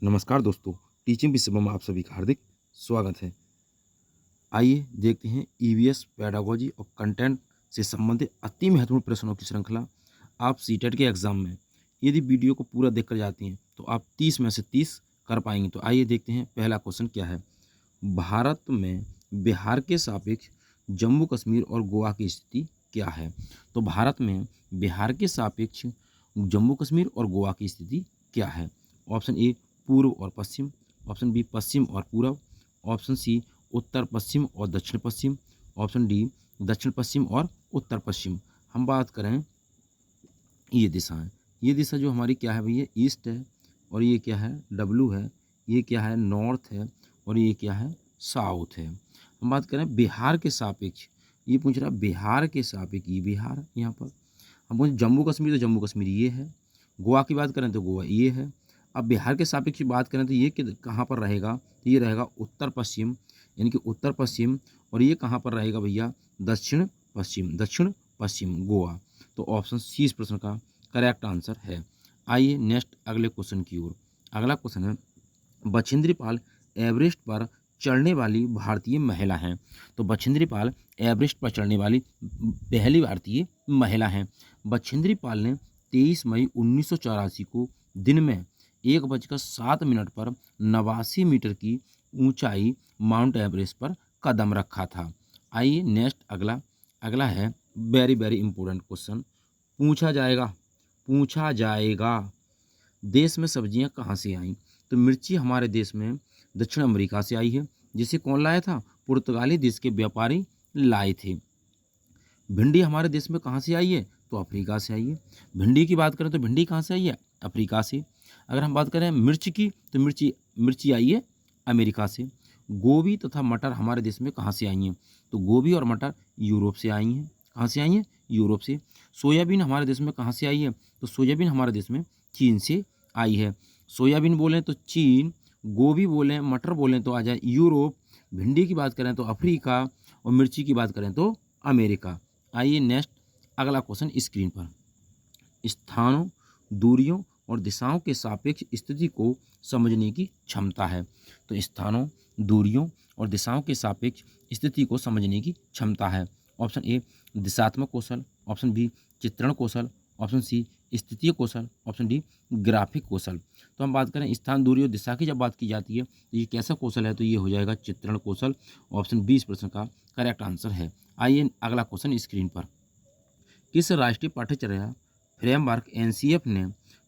नमस्कार दोस्तों, टीचिंग विषय में आप सभी का हार्दिक स्वागत है। आइए देखते हैं ईवीएस, पेडागोजी और कंटेंट से संबंधित अति महत्वपूर्ण प्रश्नों की श्रृंखला। आप सीटेट के एग्जाम में यदि वीडियो को पूरा देखकर जाती हैं तो आप 30 में से 30 कर पाएंगे। तो आइए देखते हैं पहला क्वेश्चन क्या है। भारत में बिहार के सापेक्ष जम्मू कश्मीर और गोवा की स्थिति क्या है। तो भारत में बिहार के सापेक्ष जम्मू कश्मीर और गोवा की स्थिति क्या है। ऑप्शन ए पूर्व और पश्चिम, ऑप्शन बी पश्चिम और पूर्व, ऑप्शन सी उत्तर पश्चिम और दक्षिण पश्चिम, ऑप्शन डी दक्षिण पश्चिम और उत्तर पश्चिम। हम बात करें ये दिशाएं, ये दिशा जो हमारी क्या है भैया, ईस्ट है, और ये क्या है डब्लू है, ये क्या है नॉर्थ है, और ये क्या है साउथ है। हम बात करें बिहार के सापेक्ष, ये पूछ रहा है बिहार के सापेक्ष, ये बिहार यहाँ पर। हम पूछ जम्मू कश्मीर, तो जम्मू कश्मीर ये है। गोवा की बात करें तो गोवा ये है। अब बिहार के सापेक्ष की बात करें तो ये कहाँ पर रहेगा, तो ये रहेगा उत्तर पश्चिम, यानी कि उत्तर पश्चिम। और ये कहाँ पर रहेगा भैया, दक्षिण पश्चिम, दक्षिण पश्चिम गोवा। तो ऑप्शन सी इस प्रश्न का करेक्ट आंसर है। आइए नेक्स्ट अगले क्वेश्चन की ओर। अगला क्वेश्चन है, बछेंद्री पाल एवरेस्ट पर चढ़ने वाली भारतीय महिला हैं। तो बछेंद्री पाल एवरेस्ट पर चढ़ने वाली पहली भारतीय महिला हैं। बछेंद्री पाल ने 23 मई 1984 को दिन में 1:07 पर 89 मीटर की ऊंचाई माउंट एवरेस्ट पर कदम रखा था। आइए नेक्स्ट अगला है वेरी वेरी इंपॉर्टेंट क्वेश्चन। पूछा जाएगा देश में सब्जियां कहाँ से आईं। तो मिर्ची हमारे देश में दक्षिण अमेरिका से आई है, जिसे कौन लाया था, पुर्तगाली देश के व्यापारी लाए थे। भिंडी हमारे देश में कहाँ से आई है, तो अफ्रीका से आई है। भिंडी की बात करें तो भिंडी कहाँ से आई है, अफ्रीका से। अगर हम बात करें मिर्च की, तो मिर्ची आई है अमेरिका से। गोभी तथा मटर हमारे देश में कहाँ से आई हैं, तो गोभी और मटर यूरोप से आई हैं। कहाँ से आई हैं, यूरोप से। सोयाबीन हमारे देश में कहाँ से आई है, तो सोयाबीन हमारे देश में चीन से आई है। सोयाबीन बोलें तो चीन, गोभी बोलें मटर बोलें तो आ जाए यूरोप, भिंडी की बात करें तो अफ्रीका, और मिर्ची की बात करें तो अमेरिका। आइए नेक्स्ट अगला क्वेश्चन स्क्रीन पर। स्थानों, दूरियों और दिशाओं के सापेक्ष स्थिति को समझने की क्षमता है। तो स्थानों, दूरियों और दिशाओं के सापेक्ष स्थिति को समझने की क्षमता है। ऑप्शन ए दिशात्मक कौशल, ऑप्शन बी चित्रण कौशल, ऑप्शन सी स्थितीय कौशल, ऑप्शन डी ग्राफिक कौशल। तो हम बात करें स्थान, दूरी और दिशा की जब बात की जाती है तो ये कैसा कौशल है, तो ये हो जाएगा चित्रण कौशल। ऑप्शन बी इस प्रश्न का करेक्ट आंसर है। आइए अगला क्वेश्चन स्क्रीन पर। किस राष्ट्रीय पाठ्यचर्या फ्रेमवर्क एनसीएफ ने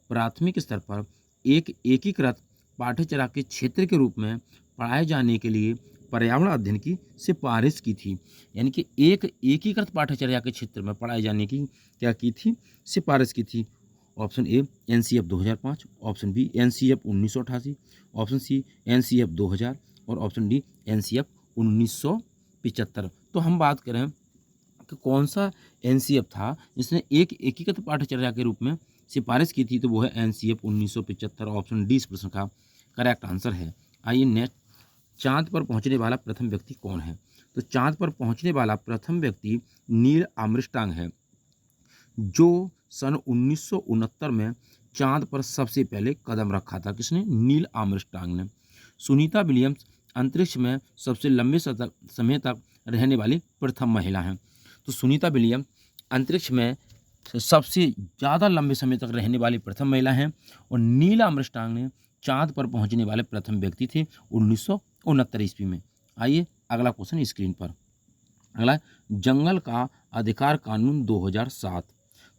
प्राथमिक स्तर पर एक एकीकृत पाठ्यचर्या के क्षेत्र के रूप में पढ़ाए जाने के लिए पर्यावरण अध्ययन की सिफारिश की थी। यानी कि एक एकीकृत पाठ्यचर्या के क्षेत्र में पढ़ाए जाने की क्या की थी, सिफारिश की थी। Option A NCF 2005, option B NCF 1988, option C NCF 2000, और ऑप्शन डी एनसीएफ 1975। तो हम बात करें कि कौन सा एनसीएफ था जिसने एक एकीकृत पाठ्यचर्या के रूप में सिफारिश की थी, तो वो है एनसीएफ 1975। ऑप्शन डी इस प्रश्न का करेक्ट आंसर है। आइए नेक्स्ट, चांद पर पहुंचने वाला प्रथम व्यक्ति कौन है। तो चांद पर पहुंचने वाला प्रथम व्यक्ति नील आर्मस्ट्रांग है, जो सन 1969 में चांद पर सबसे पहले कदम रखा था। किसने, नील आर्मस्ट्रांग ने। सुनीता विलियम्स अंतरिक्ष में सबसे लंबे समय तक रहने वाली प्रथम महिला हैं। तो सुनीता विलियम्स अंतरिक्ष में सबसे ज़्यादा लंबे समय तक रहने वाली प्रथम महिला हैं, और नील आर्मस्ट्रांग ने चांद पर पहुंचने वाले प्रथम व्यक्ति थे 1969 ईस्वी में। आइए अगला क्वेश्चन स्क्रीन पर। अगला, जंगल का अधिकार कानून 2007।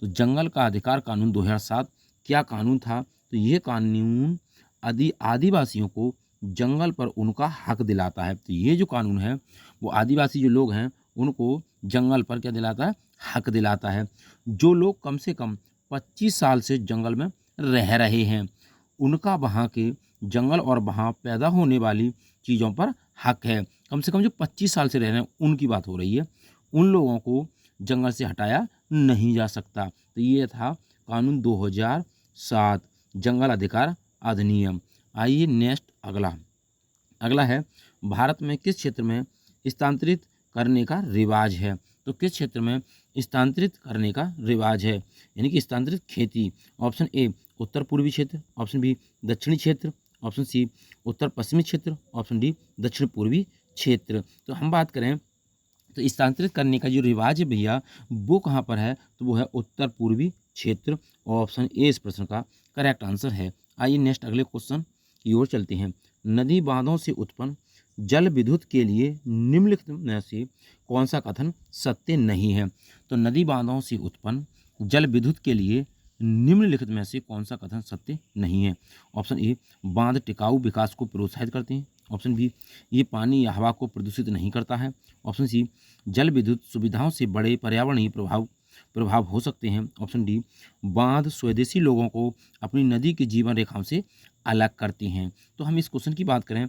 तो जंगल का अधिकार कानून 2007 क्या कानून था, तो ये कानून आदिवासियों को जंगल पर उनका हक दिलाता है। तो ये जो कानून है वो आदिवासी जो लोग हैं उनको जंगल पर क्या दिलाता है, हक दिलाता है। जो लोग कम से कम 25 साल से जंगल में रह रहे हैं उनका वहाँ के जंगल और वहाँ पैदा होने वाली चीज़ों पर हक है। कम से कम जो 25 साल से रह रहे हैं उनकी बात हो रही है, उन लोगों को जंगल से हटाया नहीं जा सकता। तो ये था कानून 2007 जंगल अधिकार अधिनियम। आइए नेक्स्ट अगला है, भारत में किस क्षेत्र में स्थानांतरित करने का रिवाज है। तो किस क्षेत्र में स्थानांतरित करने का रिवाज है, यानी कि स्थानांतरित खेती। ऑप्शन ए उत्तर पूर्वी क्षेत्र, ऑप्शन बी दक्षिणी क्षेत्र, ऑप्शन सी उत्तर पश्चिमी क्षेत्र, ऑप्शन डी दक्षिण पूर्वी क्षेत्र। तो हम बात करें तो स्थानांतरित करने का जो रिवाज है भैया वो कहाँ पर है, तो वो है उत्तर पूर्वी क्षेत्र। ऑप्शन ए इस प्रश्न का करेक्ट आंसर है। आइए नेक्स्ट अगले क्वेश्चन की ओर चलते हैं। नदी बांधों से उत्पन्न जल विद्युत के लिए निम्नलिखित में से कौन सा कथन सत्य नहीं है। तो नदी बांधों से उत्पन्न जल विद्युत के लिए निम्नलिखित में से कौन सा कथन सत्य नहीं है। ऑप्शन ए बांध टिकाऊ विकास को प्रोत्साहित करते हैं, ऑप्शन बी ये पानी या हवा को प्रदूषित नहीं करता है, ऑप्शन सी जल विद्युत सुविधाओं से बड़े पर्यावरणीय प्रभाव हो सकते हैं, ऑप्शन डी बांध स्वदेशी लोगों को अपनी नदी की जीवन रेखाओं से अलग करती हैं। तो हम इस क्वेश्चन की बात करें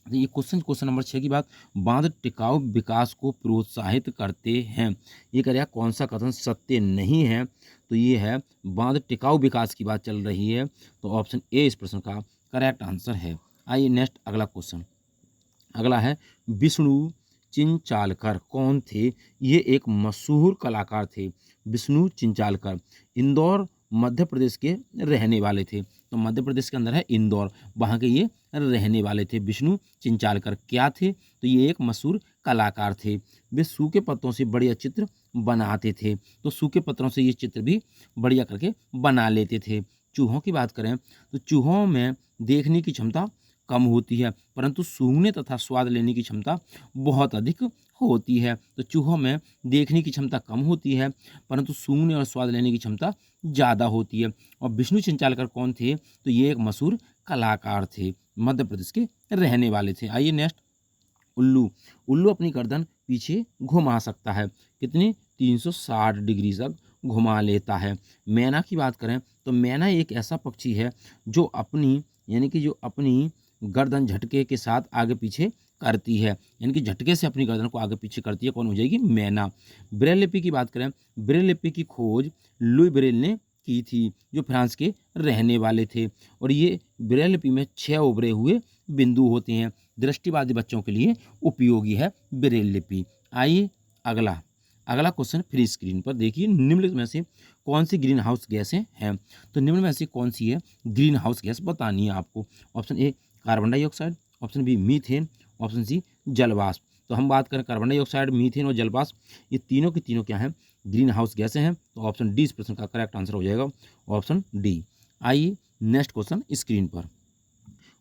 तो ये क्वेश्चन नंबर 6 की बात, बांध टिकाऊ विकास को प्रोत्साहित करते हैं, ये करेगा कौन सा कथन सत्य नहीं है। तो ये है बांध टिकाऊ विकास की बात चल रही है, तो ऑप्शन ए इस प्रश्न का करेक्ट आंसर है। आइए नेक्स्ट अगला क्वेश्चन, अगला है विष्णु चिंचालकर कौन थे। ये एक मशहूर कलाकार थे। विष्णु चिंचालकर इंदौर मध्य प्रदेश के रहने वाले थे। तो मध्य प्रदेश के अंदर है इंदौर, वहाँ के ये रहने वाले थे। विष्णु चिंचालकर क्या थे, तो ये एक मशहूर कलाकार थे। वे सूखे पत्तों से बढ़िया चित्र बनाते थे। तो सूखे पत्तों से ये चित्र भी बढ़िया करके बना लेते थे। चूहों की बात करें तो चूहों में देखने की क्षमता कम होती है, परंतु सूंघने तथा स्वाद लेने की क्षमता बहुत अधिक होती है। तो चूहों में देखने की क्षमता कम होती है, परंतु सूंघने और स्वाद लेने की क्षमता ज़्यादा होती है। और विष्णु चिंचालकर कौन थे, तो ये एक मशहूर कलाकार थे, मध्य प्रदेश के रहने वाले थे। आइए नेक्स्ट, उल्लू अपनी गर्दन पीछे घुमा सकता है, कितनी 360 डिग्री तक घुमा लेता है। मैना की बात करें तो मैना एक ऐसा पक्षी है जो अपनी गर्दन झटके के साथ आगे पीछे करती है, यानी कि झटके से अपनी गर्दन को आगे पीछे करती है। कौन हो जाएगी, मैना। ब्रेल लिपि की बात करें, ब्रेल लिपि की खोज लुई ब्रेल ने की थी, जो फ्रांस के रहने वाले थे। और ये ब्रेल लिपि में 6 उभरे हुए बिंदु होते हैं। दृष्टिबाधित बच्चों के लिए उपयोगी है ब्रेल लिपि। आइए अगला क्वेश्चन फ्री स्क्रीन पर देखिए, निम्नलिखित में से कौन सी ग्रीन हाउस गैसें हैं। तो निम्न में से कौन सी है ग्रीन हाउस गैस बतानी है आपको। Option A carbon dioxide, option B methane, option C जलवाष्प। तो हम बात करें कार्बन डाइऑक्साइड, मीथेन और जलवाष्प, ये तीनों की तीनों क्या हैं, ग्रीन हाउस गैसें हैं। तो ऑप्शन डी इस प्रश्न का करेक्ट आंसर हो जाएगा, ऑप्शन डी। आइए नेक्स्ट क्वेश्चन स्क्रीन पर,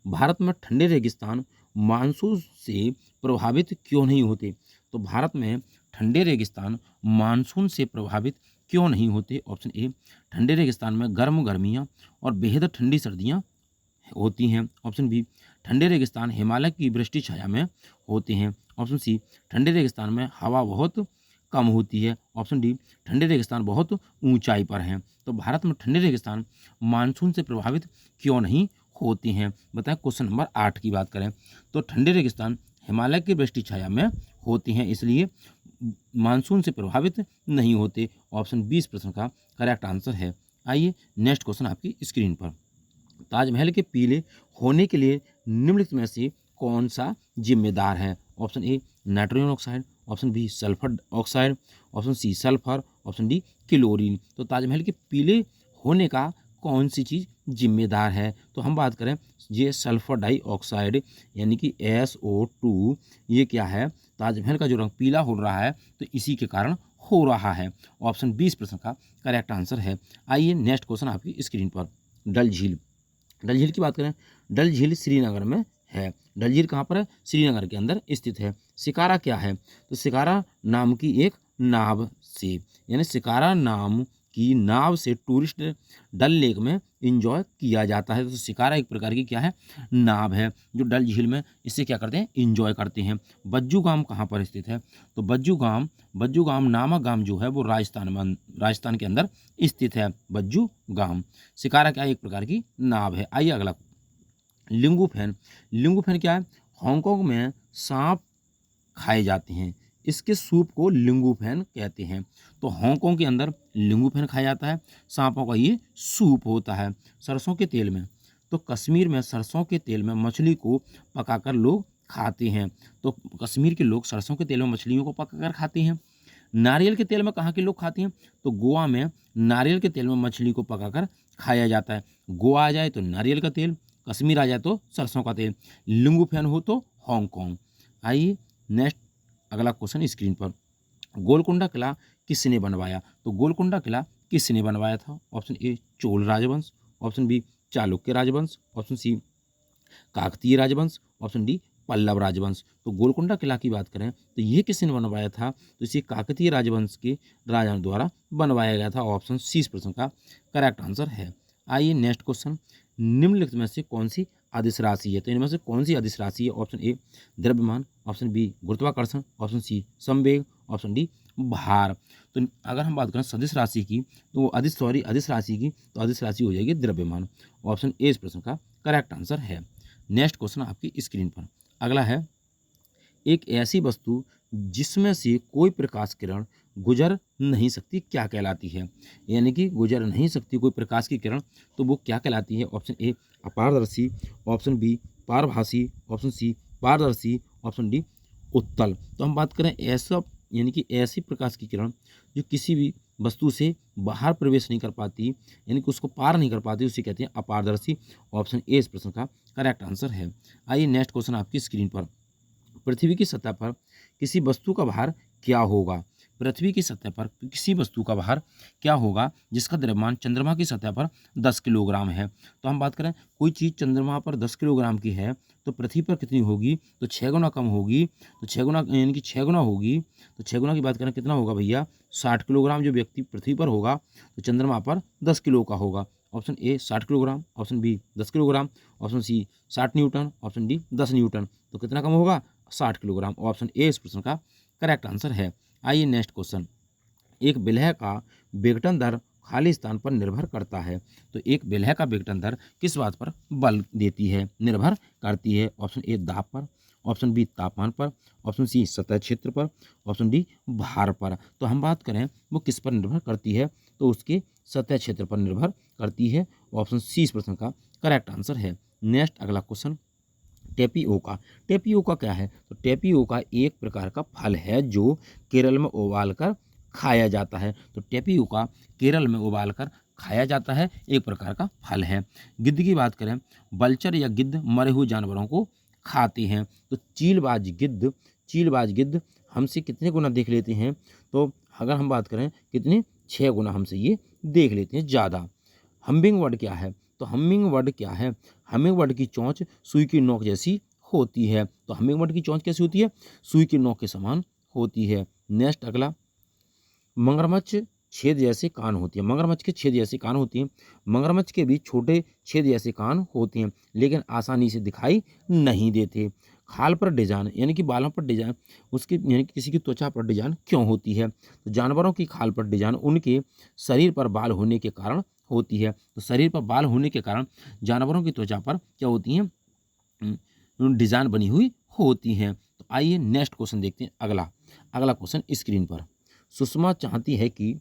भारत में ठंडे रेगिस्तान मानसून से प्रभावित क्यों नहीं होते। तो भारत में ठंडे रेगिस्तान मानसून से प्रभावित क्यों नहीं होते। ऑप्शन ए ठंडे रेगिस्तान में गर्म गर्मियाँ और बेहद ठंडी सर्दियाँ होती हैं, ऑप्शन बी ठंडे रेगिस्तान हिमालय की वृष्टि छाया में होते हैं, ऑप्शन सी ठंडे रेगिस्तान में हवा बहुत कम होती है, ऑप्शन डी ठंडे रेगिस्तान बहुत ऊंचाई पर हैं। तो भारत में ठंडे रेगिस्तान मानसून से प्रभावित क्यों नहीं होते हैं, बताएं। क्वेश्चन नंबर 8 की बात करें तो ठंडे रेगिस्तान हिमालय की वृष्टि छाया में होते हैं, इसलिए मानसून से प्रभावित नहीं होते। ऑप्शन 20 प्रश्न का करेक्ट आंसर है। आइए नेक्स्ट क्वेश्चन आपकी स्क्रीन पर, ताजमहल के पीले होने के लिए निम्नलिखित में से कौन सा जिम्मेदार है। Option A nitrogen oxide, option B sulphur oxide, option C sulphur, option D chlorine. तो ताजमहल के पीले होने का कौन सी चीज़ जिम्मेदार है। तो हम बात करें ये सल्फर डाइऑक्साइड यानी कि SO2, ये क्या है, ताजमहल का जो रंग पीला हो रहा है तो इसी के कारण हो रहा है। ऑप्शन 20 प्रश्न का करेक्ट आंसर है। आइए नेक्स्ट क्वेश्चन आपकी स्क्रीन पर, डल झील की बात करें, डल झील श्रीनगर में है। डल झील कहाँ पर है, श्रीनगर के अंदर स्थित है। शिकारा क्या है, तो शिकारा नाम की एक नाव से, यानी शिकारा नाम की नाव से टूरिस्ट डल लेक में इंजॉय किया जाता है। तो शिकारा एक प्रकार की क्या है, नाव है जो डल झील में इससे क्या करते हैं, इंजॉय करते हैं। बज्जू गांव कहाँ पर स्थित है, तो बज्जू गांव नामक गांव जो है वो राजस्थान के अंदर स्थित है। बज्जू गांव, शिकारा क्या है, एक प्रकार की नाव है। आइए अगला, लिंगू फैन क्या है, हांगकांग में सांप खाए जाते हैं, इसके सूप को लिंगू फैन कहते हैं। तो हांगकांग के अंदर लिंगू फैन खाया जाता है, सांपों का ये सूप होता है। सरसों के तेल में, तो कश्मीर में सरसों के तेल में मछली को पकाकर लोग खाते हैं। तो कश्मीर के लोग सरसों के तेल में मछलियों को पकाकर खाते हैं। नारियल के तेल में कहाँ के लोग खाते हैं, तो गोवा में नारियल के तेल में मछली को पकाकर खाया जाता है। गोवा आ जाए तो नारियल का तेल, कश्मीर आ जाए तो सरसों का तेल, लिंगुफेन हो तो हांगकांग। आइए नेक्स्ट अगला क्वेश्चन स्क्रीन पर, गोलकुंडा किला किसने बनवाया? तो गोलकुंडा किला किसने बनवाया था? ऑप्शन ए चोल राजवंश, ऑप्शन बी चालुक्य राजवंश, ऑप्शन सी काकतीय राजवंश, ऑप्शन डी पल्लव राजवंश। तो गोलकुंडा किला की बात करें तो ये किसने बनवाया था? तो इसे काकतीय राजवंश के राजाओं द्वारा बनवाया गया था। ऑप्शन सी इस प्रश्न का करेक्ट आंसर है। आइए नेक्स्ट क्वेश्चन, निम्नलिखित में से कौन सी अदिश राशि है? तो इनमें से कौन सी अदिश राशि है? ऑप्शन ए द्रव्यमान, ऑप्शन बी गुरुत्वाकर्षण, ऑप्शन सी संवेग, ऑप्शन डी भार। तो अगर हम बात करें सदिश राशि की तो अदिश राशि की, तो अदिश राशि हो जाएगी द्रव्यमान। ऑप्शन ए इस प्रश्न का करेक्ट आंसर है। नेक्स्ट क्वेश्चन आपकी स्क्रीन पर अगला है, एक ऐसी वस्तु जिसमें से कोई प्रकाश किरण गुजर नहीं सकती क्या कहलाती है? यानी कि गुजर नहीं सकती कोई प्रकाश की किरण, तो वो क्या कहलाती है? ऑप्शन ए अपारदर्शी, ऑप्शन बी पारभासी, ऑप्शन सी पारदर्शी, ऑप्शन डी उत्तल। तो हम बात करें ऐसा यानी कि ऐसी प्रकाश की किरण जो किसी भी वस्तु से बाहर प्रवेश नहीं कर पाती, यानी कि उसको पार नहीं कर पाती, उसे कहते हैं अपारदर्शी। ऑप्शन ए इस प्रश्न का करेक्ट आंसर है। आइए नेक्स्ट क्वेश्चन आपकी स्क्रीन पर, पृथ्वी की सतह पर किसी वस्तु का भार क्या होगा? पृथ्वी की सतह पर किसी वस्तु का भार क्या होगा जिसका द्रव्यमान चंद्रमा की सतह पर 10 किलोग्राम है? तो हम बात करें कोई चीज़ चंद्रमा पर 10 किलोग्राम की है तो पृथ्वी पर कितनी होगी? तो 6 गुना कम होगी, तो 6 गुना यानी कि 6 गुना होगी। तो 6 गुना की बात करें कितना होगा भैया? 60 किलोग्राम जो व्यक्ति पृथ्वी पर होगा तो चंद्रमा पर 10 किलो का होगा। Option A 60 kilogram, option B 10 kilogram, option C 60 newton, option D 10 newton. तो कितना कम होगा? 60 किलोग्राम। ऑप्शन ए इस प्रश्न का करेक्ट आंसर है। आइए नेक्स्ट क्वेश्चन, एक विलेय का विघटन दर खाली स्थान पर निर्भर करता है। तो एक विलेय का विघटन दर किस बात पर बल देती है, निर्भर करती है? ऑप्शन ए दाब पर, ऑप्शन बी तापमान पर, ऑप्शन सी सतह क्षेत्र पर, ऑप्शन डी भार पर। तो हम बात करें वो किस पर निर्भर करती है, तो उसके सतह क्षेत्र पर निर्भर करती है। ऑप्शन सी इस प्रश्न का करेक्ट आंसर है। नेक्स्ट अगला क्वेश्चन, टेपियोका। टेपियोका क्या है? तो टेपियोका एक प्रकार का फल है जो केरल में उबाल कर खाया जाता है। तो टेपियोका केरल में उबाल कर खाया जाता है, एक प्रकार का फल है। गिद्ध की बात करें, बलचर या गिद्ध मरे हुए जानवरों को खाते हैं। तो चीलबाज गिद्ध हमसे कितने गुना देख लेते हैं? तो अगर हम बात करें कितने, 6 गुना हमसे ये देख लेते हैं ज़्यादा। हम्बिंग बर्ड क्या है? तो हमिंग बर्ड क्या है? हमिंग बर्ड की चोंच सुई की नोक जैसी होती है। तो हमिंग बर्ड की चोंच कैसी होती है? सुई की नोक के समान होती है। नेक्स्ट अगला, मगरमच्छ छेद जैसे कान होती है। मगरमच्छ के छेद जैसे कान होती हैं। मगरमच्छ के भी छोटे छेद जैसे कान होते हैं लेकिन आसानी से दिखाई नहीं देते। खाल पर डिजाइन यानी कि बालों पर डिजाइन उसकी यानी कि किसी की त्वचा पर डिजाइन क्यों होती है? तो जानवरों की खाल पर डिजाइन उनके शरीर पर बाल होने के कारण होती है। तो शरीर पर बाल होने के कारण जानवरों की त्वचा पर क्या होती हैं? डिजाइन बनी हुई होती हैं। तो आइए नेक्स्ट क्वेश्चन देखते हैं। अगला क्वेश्चन स्क्रीन पर, सुषमा चाहती है कि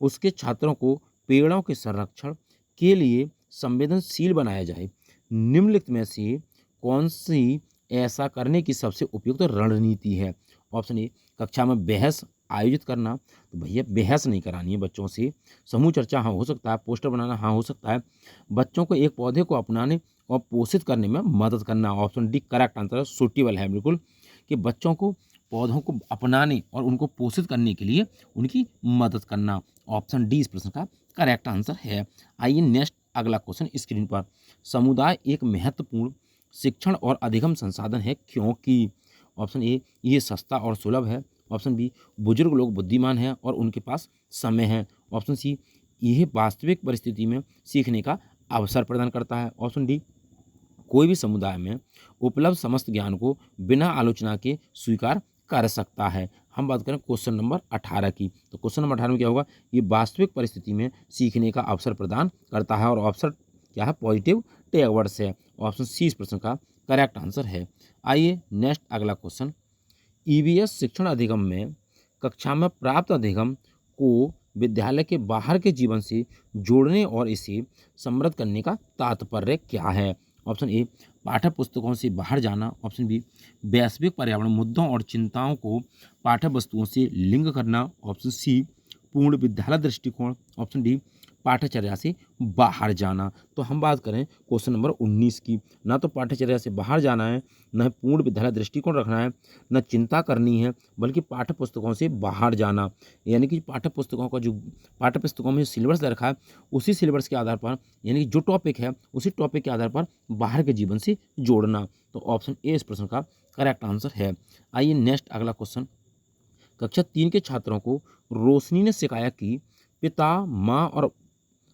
उसके छात्रों को पेड़ों के संरक्षण के लिए संवेदनशील बनाया जाए। निम्नलिखित में से कौन सी ऐसा करने की सबसे उपयुक्त रणनीति है? ऑप्शन ए कक्षा में बहस आयोजित करना। तो भैया बहस नहीं करानी है बच्चों से, समूह चर्चा हाँ हो सकता है, पोस्टर बनाना हाँ हो सकता है, बच्चों को एक पौधे को अपनाने और पोषित करने में मदद करना। ऑप्शन डी करेक्ट आंसर है, सूटेबल है बिल्कुल, कि बच्चों को पौधों को अपनाने और उनको पोषित करने के लिए उनकी मदद करना। ऑप्शन डी इस प्रश्न का करेक्ट आंसर है। आइए नेक्स्ट अगला क्वेश्चन स्क्रीन पर, समुदाय एक महत्वपूर्ण शिक्षण और अधिगम संसाधन है क्योंकि? ऑप्शन ए ये सस्ता और सुलभ है, ऑप्शन बी बुजुर्ग लोग बुद्धिमान हैं और उनके पास समय है, ऑप्शन सी यह वास्तविक परिस्थिति में सीखने का अवसर प्रदान करता है, ऑप्शन डी कोई भी समुदाय में उपलब्ध समस्त ज्ञान को बिना आलोचना के स्वीकार कर सकता है। हम बात करें क्वेश्चन नंबर 18 की, तो क्वेश्चन नंबर 18 में क्या होगा? ये वास्तविक परिस्थिति में सीखने का अवसर प्रदान करता है और अवसर क्या है? पॉजिटिव टेवर्ड्स है। ऑप्शन सी इस प्रश्न का करेक्ट आंसर है। आइए नेक्स्ट अगला क्वेश्चन, ईवीएस शिक्षण अधिगम में कक्षा में प्राप्त अधिगम को विद्यालय के बाहर के जीवन से जोड़ने और इसे समृद्ध करने का तात्पर्य क्या है? ऑप्शन ए पाठ्य पुस्तकों से बाहर जाना, ऑप्शन बी वैश्विक पर्यावरण मुद्दों और चिंताओं को पाठ्य वस्तुओं से लिंक करना, ऑप्शन सी पूर्ण विद्यालय दृष्टिकोण, ऑप्शन डी पाठ्यचर्या से बाहर जाना। तो हम बात करें क्वेश्चन नंबर 19 की, ना तो पाठ्यचर्या से बाहर जाना है, न पूर्ण विद्यालय दृष्टिकोण रखना है, न चिंता करनी है, बल्कि पाठ्य पुस्तकों से बाहर जाना, यानी कि पाठ्य पुस्तकों का जो पाठ्य पुस्तकों में सिलेबस दे रखा है उसी सिलेबस के आधार पर, यानी कि जो टॉपिक है उसी टॉपिक के आधार पर बाहर के जीवन से जोड़ना। तो ऑप्शन ए इस प्रश्न का करेक्ट आंसर है। आइए नेक्स्ट अगला क्वेश्चन। कक्षा 3 के छात्रों को रोशनी ने सिखाया कि पिता, माँ और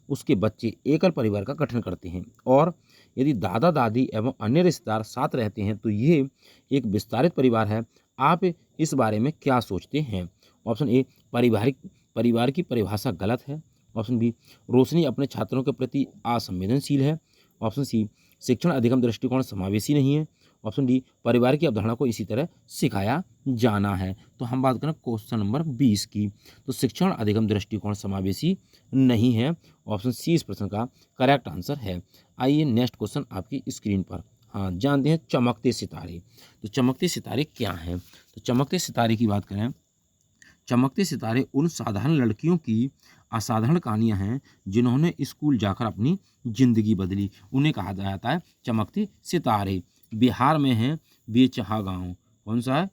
उसके बच्चे एकल परिवार का गठन करते हैं, और यदि दादा दादी एवं अन्य रिश्तेदार साथ रहते हैं तो ये एक विस्तारित परिवार है। आप इस बारे में क्या सोचते हैं? ऑप्शन ए परिवार की परिभाषा गलत है। ऑप्शन बी रोशनी अपने छात्रों के प्रति असंवेदनशील है। ऑप्शन सी शिक्षण अधिगम दृष्टिकोण समावेशी नहीं है। ऑप्शन डी परिवार की अवधारणा को इसी तरह सिखाया जाना है। तो हम बात करें क्वेश्चन नंबर 20 की, तो शिक्षण अधिगम दृष्टिकोण समावेशी नहीं है। ऑप्शन सी इस प्रश्न का करेक्ट आंसर है। आइए नेक्स्ट क्वेश्चन आपकी स्क्रीन पर। हाँ, जानते हैं चमकते सितारे। तो चमकते सितारे क्या हैं? तो चमकते सितारे की बात करें, चमकते सितारे उन साधारण लड़कियों की असाधारण कहानियां हैं जिन्होंने स्कूल जाकर अपनी जिंदगी बदली, उन्हें कहा जाता है चमकते सितारे। बिहार में है बेचहा गांव। कौन सा है?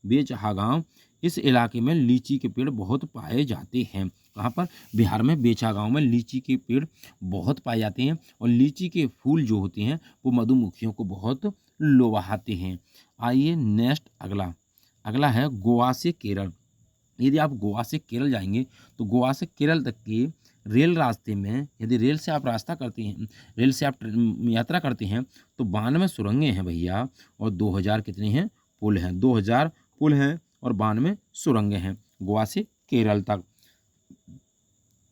बेचहा गांव। इस इलाके में लीची के पेड़ बहुत पाए जाते हैं। कहाँ पर? बिहार में बेचहा गांव में लीची के पेड़ बहुत पाए जाते हैं, और लीची के फूल जो होते हैं वो मधुमक्खियों को बहुत लुभाते हैं। आइए नेक्स्ट अगला है गोवा से केरल। यदि आप गोवा से केरल जाएंगे तो गोवा से केरल तक के रेल रास्ते में, यदि रेल से आप रास्ता करते हैं, रेल से आप यात्रा करते हैं तो 92 सुरंगें हैं भैया, और 2000 कितने हैं? पुल हैं। 2000 पुल हैं और 92 सुरंगें हैं गोवा से केरल तक।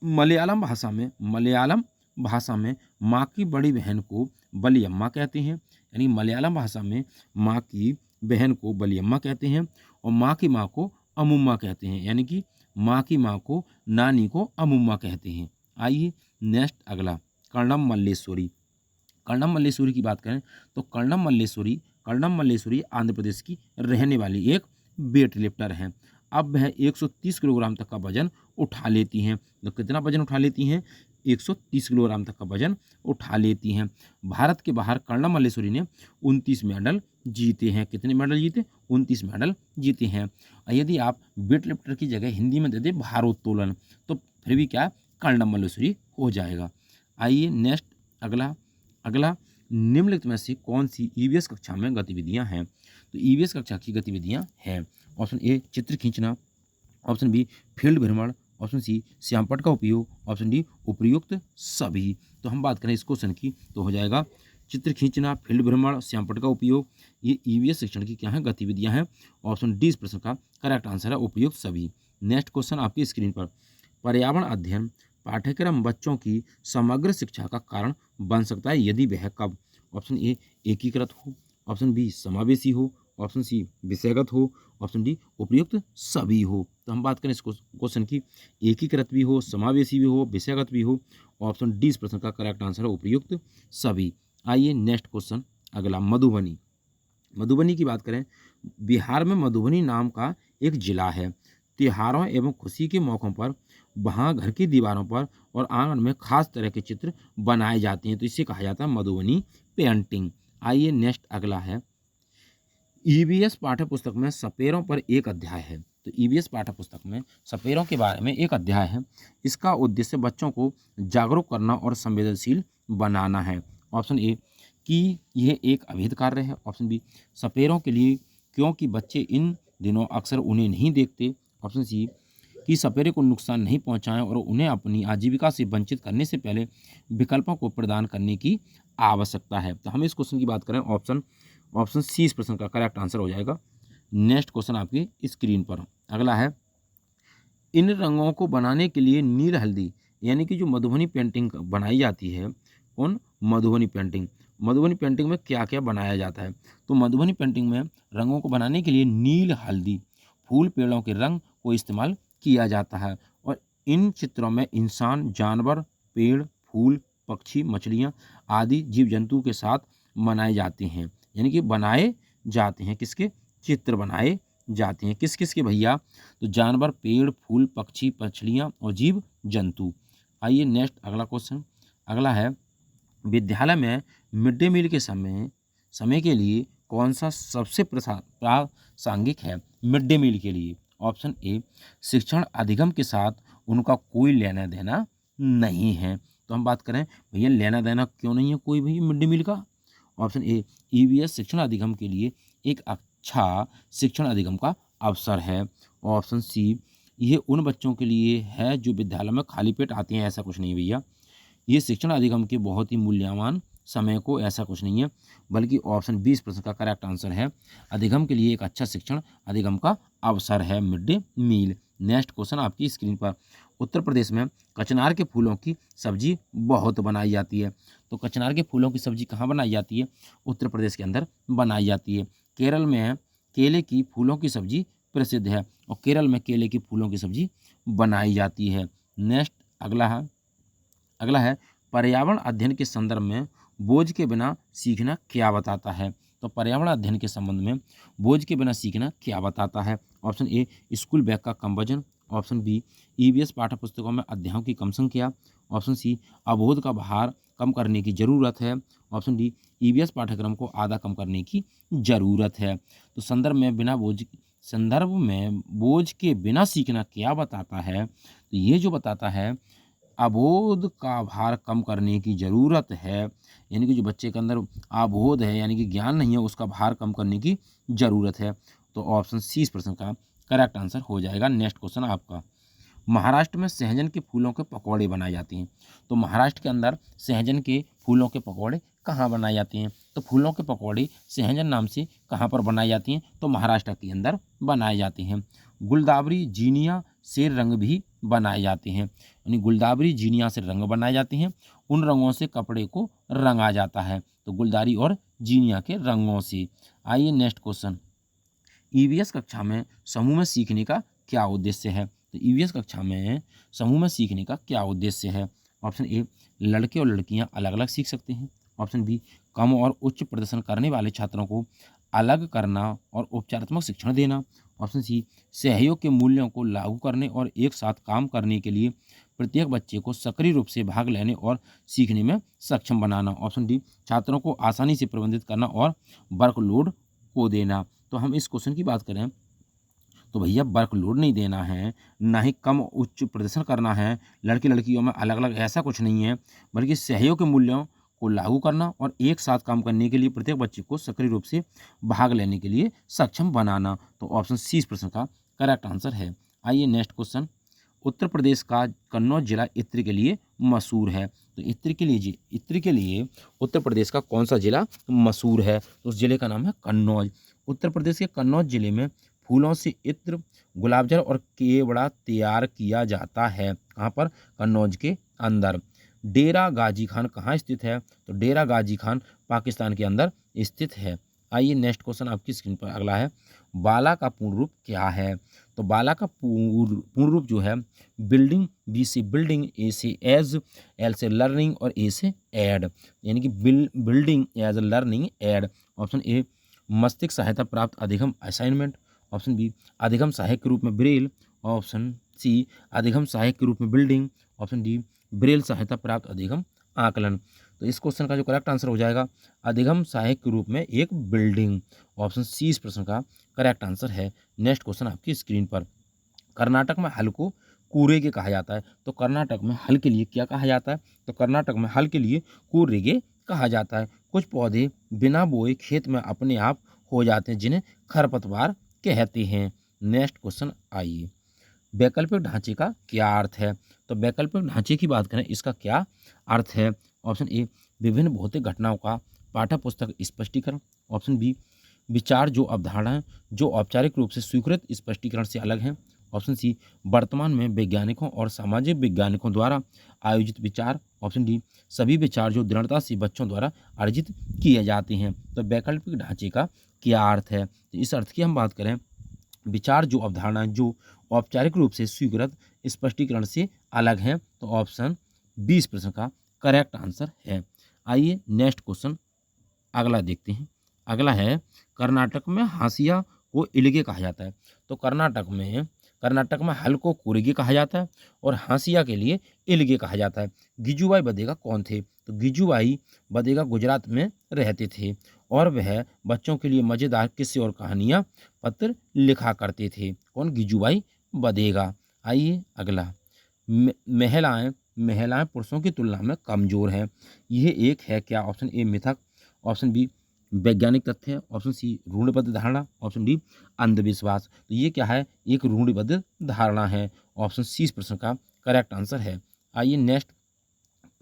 मलयालम भाषा में माँ की बड़ी बहन को बलियम्मा कहते हैं, यानी मलयालम भाषा में माँ की बहन को बलियम्मा कहते हैं, और माँ की माँ को अमुम्मा कहते हैं, यानी कि माँ की माँ को नानी को अमुम्मा कहते हैं। आइए नेक्स्ट अगला, कर्णम मल्लेश्वरी। कर्णम मल्लेश्वरी की बात करें तो कर्णम मल्लेश्वरी आंध्र प्रदेश की रहने वाली एक वेट लिफ्टर हैं। अब वह 130 किलोग्राम तक का वजन उठा लेती हैं। तो कितना वजन उठा लेती हैं? 130 किलोग्राम तक का वजन उठा लेती हैं। भारत के बाहर कर्णम मल्लेश्वरी ने 29 मेडल जीते हैं। कितने मेडल जीते? 29 मेडल जीते हैं। और यदि आप वेट लिफ्टर की जगह हिंदी में दे दें भारोत्तोलन तो फिर भी क्या? कर्णम मल्लेश्वरी हो जाएगा। आइए नेक्स्ट अगला निम्नलिखित में से कौन सी ईवीएस कक्षा में गतिविधियां हैं? तो ईवीएस कक्षा की गतिविधियां हैं, ऑप्शन ए चित्र खींचना, ऑप्शन बी फील्ड भ्रमण, ऑप्शन सी श्यामपट्ट का उपयोग, ऑप्शन डी उपयुक्त सभी। तो हम बात करें इस क्वेश्चन की तो हो जाएगा चित्र खींचना, फील्ड भ्रमण, श्यामपट्ट का उपयोग, ये ईवीएस शिक्षण की क्या है? गतिविधियां हैं। ऑप्शन डी इस प्रश्न का करेक्ट आंसर है, उपयुक्त सभी। नेक्स्ट क्वेश्चन आपकी स्क्रीन पर। पर्यावरण अध्ययन पाठ्यक्रम बच्चों की समग्र शिक्षा का कारण बन सकता है, यदि वह कब? ऑप्शन ए एकीकृत हो, ऑप्शन बी समावेशी हो, ऑप्शन सी विषयगत हो, ऑप्शन डी उपयुक्त सभी हो। तो हम बात करें इस क्वेश्चन की, एकीकृत भी हो, समावेशी भी हो, विषयगत भी हो, ऑप्शन डी इस प्रश्न का करेक्ट आंसर है, उपयुक्त सभी। आइए नेक्स्ट क्वेश्चन अगला, मधुबनी की बात करें, बिहार में मधुबनी नाम का एक जिला है। त्योहारों एवं खुशी के मौक़ों पर वहाँ घर की दीवारों पर और आंगन में खास तरह के चित्र बनाए जाते हैं, तो इसे कहा जाता है मधुबनी पेंटिंग। आइए नेक्स्ट अगला है, ईवीएस पाठ्यपुस्तक में सपेरों पर एक अध्याय है। तो ईवीएस पाठ्यपुस्तक में सपेरों के बारे में एक अध्याय है। इसका उद्देश्य बच्चों को जागरूक करना और संवेदनशील बनाना है। ऑप्शन ए कि यह एक अवैध कार्य है, ऑप्शन बी सपेरों के लिए क्योंकि बच्चे इन दिनों अक्सर उन्हें नहीं देखते, ऑप्शन सी कि सपेरे को नुकसान नहीं पहुंचाएं और उन्हें अपनी आजीविका से वंचित करने से पहले विकल्पों को प्रदान करने की आवश्यकता है। तो हम इस क्वेश्चन की बात करें, ऑप्शन सी इस प्रश्न का करेक्ट आंसर हो जाएगा। नेक्स्ट क्वेश्चन आपकी स्क्रीन पर अगला है, इन रंगों को बनाने के लिए नील हल्दी, यानी कि जो मधुबनी पेंटिंग बनाई जाती है, कौन? मधुबनी पेंटिंग में क्या क्या बनाया जाता है? तो मधुबनी पेंटिंग में रंगों को बनाने के लिए नील हल्दी, फूल, पेड़ों के रंग को इस्तेमाल किया जाता है, और इन चित्रों में इंसान, जानवर, पेड़, फूल, पक्षी, मछलियाँ आदि जीव जंतु के साथ बनाए जाते हैं, यानी कि बनाए जाते हैं। किसके? चित्र बनाए जाते हैं। किस किस के भैया? तो जानवर, पेड़, फूल, पक्षी, मछलियाँ और जीव जंतु। आइए नेक्स्ट अगला क्वेश्चन। अगला है, विद्यालय में मिड डे मील के समय के लिए कौन सा सबसे प्रासंगिक है मिड डे मील के लिए? ऑप्शन ए, शिक्षण अधिगम के साथ उनका कोई लेना देना नहीं है। तो हम बात करें भैया लेना देना क्यों नहीं है कोई भैया मिड डे मील का? ऑप्शन ए, ईवीएस शिक्षण अधिगम के लिए एक अच्छा शिक्षण अधिगम का अवसर है। ऑप्शन सी, ये उन बच्चों के लिए है जो विद्यालय में खाली पेट आते हैं, ऐसा कुछ नहीं भैया। ये शिक्षण अधिगम के बहुत ही मूल्यवान समय को, ऐसा कुछ नहीं है, बल्कि ऑप्शन 20% का करेक्ट आंसर है। अधिगम के लिए एक अच्छा शिक्षण अधिगम का अवसर है mid day meal. Next question आपकी स्क्रीन पर। उत्तर प्रदेश में कचनार के फूलों की सब्जी बहुत बनाई जाती है। तो कचनार के फूलों की सब्जी कहाँ बनाई जाती है? उत्तर प्रदेश के अंदर बनाई जाती है। केरल में केले की फूलों की सब्जी प्रसिद्ध है और केरल में केले की फूलों की सब्जी बनाई जाती है। नेक्स्ट अगला है पर्यावरण अध्ययन के संदर्भ में बोझ के बिना सीखना क्या बताता है? तो पर्यावरण अध्ययन के संबंध में बोझ के बिना सीखना क्या बताता है? ऑप्शन ए, स्कूल बैग का कम वजन। ऑप्शन बी, ईवीएस पाठ्य पुस्तकों में अध्यायों की कम संख्या। ऑप्शन सी, अवबोध का भार कम करने की जरूरत है। ऑप्शन डी, ईवीएस पाठ्यक्रम को आधा कम करने की जरूरत है। तो संदर्भ में बोझ के बिना सीखना क्या बताता है? तो ये जो बताता है अबोध का भार कम करने की ज़रूरत है, यानी कि जो बच्चे के अंदर अबोध है यानी कि ज्ञान नहीं है, उसका भार कम करने की ज़रूरत है। तो ऑप्शन सी इस प्रश्न का करेक्ट आंसर हो जाएगा। नेक्स्ट क्वेश्चन आपका, महाराष्ट्र में सहजन के फूलों के पकौड़े बनाए जाते हैं। तो महाराष्ट्र के अंदर सहजन के फूलों के पकौड़े कहाँ बनाए जाते हैं? तो फूलों के पकौड़े सहजन नाम से कहाँ पर बनाए जाती हैं? तो महाराष्ट्र के अंदर बनाए जाते हैं। गुलदावरी जीनिया से रंग भी बनाए जाते हैं, यानी गुलदावरी जीनिया से रंग बनाए जाते हैं। उन रंगों से कपड़े को रंगा जाता है। तो गुलदारी और जीनिया के रंगों से। आइए नेक्स्ट क्वेश्चन, ईवीएस कक्षा में समूह में सीखने का क्या उद्देश्य है? तो ईवीएस कक्षा में समूह में सीखने का क्या उद्देश्य है? ऑप्शन ए, लड़के और लड़कियां अलग अलग सीख सकते हैं। ऑप्शन बी, कम और उच्च प्रदर्शन करने वाले छात्रों को अलग करना और उपचारात्मक शिक्षण देना। ऑप्शन सी, सहयोग के मूल्यों को लागू करने और एक साथ काम करने के लिए प्रत्येक बच्चे को सक्रिय रूप से भाग लेने और सीखने में सक्षम बनाना। ऑप्शन डी, छात्रों को आसानी से प्रबंधित करना और वर्कलोड को देना। तो हम इस क्वेश्चन की बात करें तो भैया वर्कलोड नहीं देना है, ना ही कम उच्च प्रदर्शन करना है, लड़के लड़कियों में अलग अलग ऐसा कुछ नहीं है, बल्कि सहयोग के मूल्यों को लागू करना और एक साथ काम करने के लिए प्रत्येक बच्चे को सक्रिय रूप से भाग लेने के लिए सक्षम बनाना। तो ऑप्शन सी इस प्रश्न का करेक्ट आंसर है। आइए नेक्स्ट क्वेश्चन, उत्तर प्रदेश का कन्नौज जिला इत्र के लिए मशहूर है। तो इत्र के लिए उत्तर प्रदेश का कौन सा जिला मशहूर है? तो उस जिले का नाम है कन्नौज। उत्तर प्रदेश के कन्नौज जिले में फूलों से इत्र, गुलाब जल और केवड़ा तैयार किया जाता है। कहाँ पर? कन्नौज के अंदर। डेरा गाजी खान कहाँ स्थित है? तो डेरा गाजी खान पाकिस्तान के अंदर स्थित है। आइए नेक्स्ट क्वेश्चन आपकी स्क्रीन पर अगला है, बाला का पूर्ण रूप क्या है? तो बाला का पूर्ण रूप जो है बिल्डिंग, बी से बिल्डिंग, ए से एज, एल से लर्निंग और ए से एड, यानी कि building as learning aid. Option A, मस्तिष्क सहायता प्राप्त अधिगम असाइनमेंट। ऑप्शन बी, अधिगम सहायक के रूप में ब्रेल। ऑप्शन सी, अधिगम सहायक के रूप में बिल्डिंग। ऑप्शन डी, ब्रेल सहायता प्राप्त अधिगम आकलन। तो इस क्वेश्चन का जो करेक्ट आंसर हो जाएगा अधिगम सहायक के रूप में एक बिल्डिंग। ऑप्शन सी इस प्रश्न का करेक्ट आंसर है। नेक्स्ट क्वेश्चन आपकी स्क्रीन पर, कर्नाटक में हल को कूरेगे कहा जाता है। तो कर्नाटक में हल के लिए क्या कहा जाता है? तो कर्नाटक में हल के लिए कूरेगे कहा जाता है। कुछ पौधे बिना बोए खेत में अपने आप हो जाते हैं, जिन्हें खरपतवार कहते हैं। नेक्स्ट क्वेश्चन आइए, वैकल्पिक ढांचे का क्या अर्थ है? तो वैकल्पिक ढांचे की बात करें, इसका क्या अर्थ है? ऑप्शन ए, विभिन्न भौतिक घटनाओं का पाठ्य पुस्तक स्पष्टीकरण। ऑप्शन बी, विचार जो अवधारणाएं जो औपचारिक रूप से स्वीकृत स्पष्टीकरण से अलग हैं। ऑप्शन सी, वर्तमान में वैज्ञानिकों और सामाजिक वैज्ञानिकों द्वारा आयोजित विचार। ऑप्शन डी, सभी विचार जो दृढ़ता से बच्चों द्वारा अर्जित किए जाते हैं। तो वैकल्पिक ढांचे का क्या अर्थ है? तो इस अर्थ की हम बात करें, विचार जो अवधारणाएं जो औपचारिक रूप से स्वीकृत स्पष्टीकरण से अलग हैं। तो ऑप्शन 20 प्रश्न का करेक्ट आंसर है। आइए नेक्स्ट क्वेश्चन अगला देखते हैं। अगला है, कर्नाटक में हाशिया को इलगे कहा जाता है। तो कर्नाटक में कर्नाटक में हल को कुर्गे कहा जाता है और हांसिया के लिए इलगे कहा जाता है। गिजुबाई बदेगा कौन थे? तो गिजुबाई बदेगा गुजरात में रहते थे और वह बच्चों के लिए मज़ेदार किस्से और कहानियाँ पत्र लिखा करते थे। कौन? गिजुबाई बदेगा। आइए अगला, महिलाएं महिलाएं पुरुषों की तुलना में कमज़ोर हैं। यह एक है क्या? ऑप्शन ए मिथक, ऑप्शन बी वैज्ञानिक तथ्य, ऑप्शन सी रूढ़िबद्ध धारणा, ऑप्शन डी अंधविश्वास। तो ये क्या है? एक रूढ़िबद्ध धारणा है। ऑप्शन सी इस प्रश्न का करेक्ट आंसर है। आइए नेक्स्ट,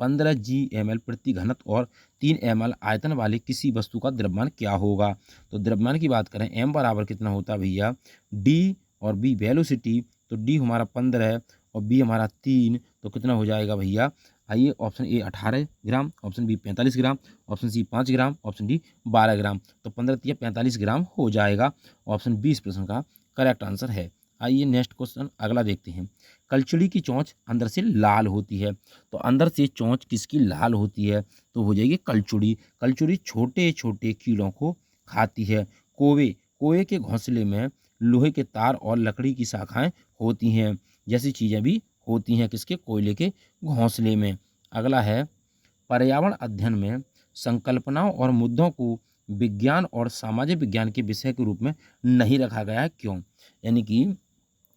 15 GmL प्रति घनत्व और 3 ml आयतन वाली किसी वस्तु का द्रव्यमान क्या होगा? तो द्रव्यमान की बात करें, m बराबर कितना होता है भैया? d और b वेलोसिटी, तो d हमारा 15 है और b हमारा 3, तो कितना हो जाएगा भैया? आइए option A 18 gram, option B 45 gram, option C 5 gram, option D 12 gram. तो 15 या 45 ग्राम हो जाएगा। ऑप्शन बी इस प्रश्न का करेक्ट आंसर है। आइए नेक्स्ट क्वेश्चन अगला देखते हैं। कलचुड़ी की चोंच अंदर से लाल होती है, तो अंदर से चोंच किसकी लाल होती है? तो हो जाएगी कलचुड़ी। कलचुड़ी छोटे छोटे कीड़ों को खाती है। कोए के घोंसले में लोहे के तार और लकड़ी की शाखाएं होती हैं, जैसी चीज़ें भी होती हैं किसके? कोयले के घोंसले में। अगला है, पर्यावरण अध्ययन में संकल्पनाओं और मुद्दों को विज्ञान और सामाजिक विज्ञान के विषय के रूप में नहीं रखा गया है, क्यों? यानी कि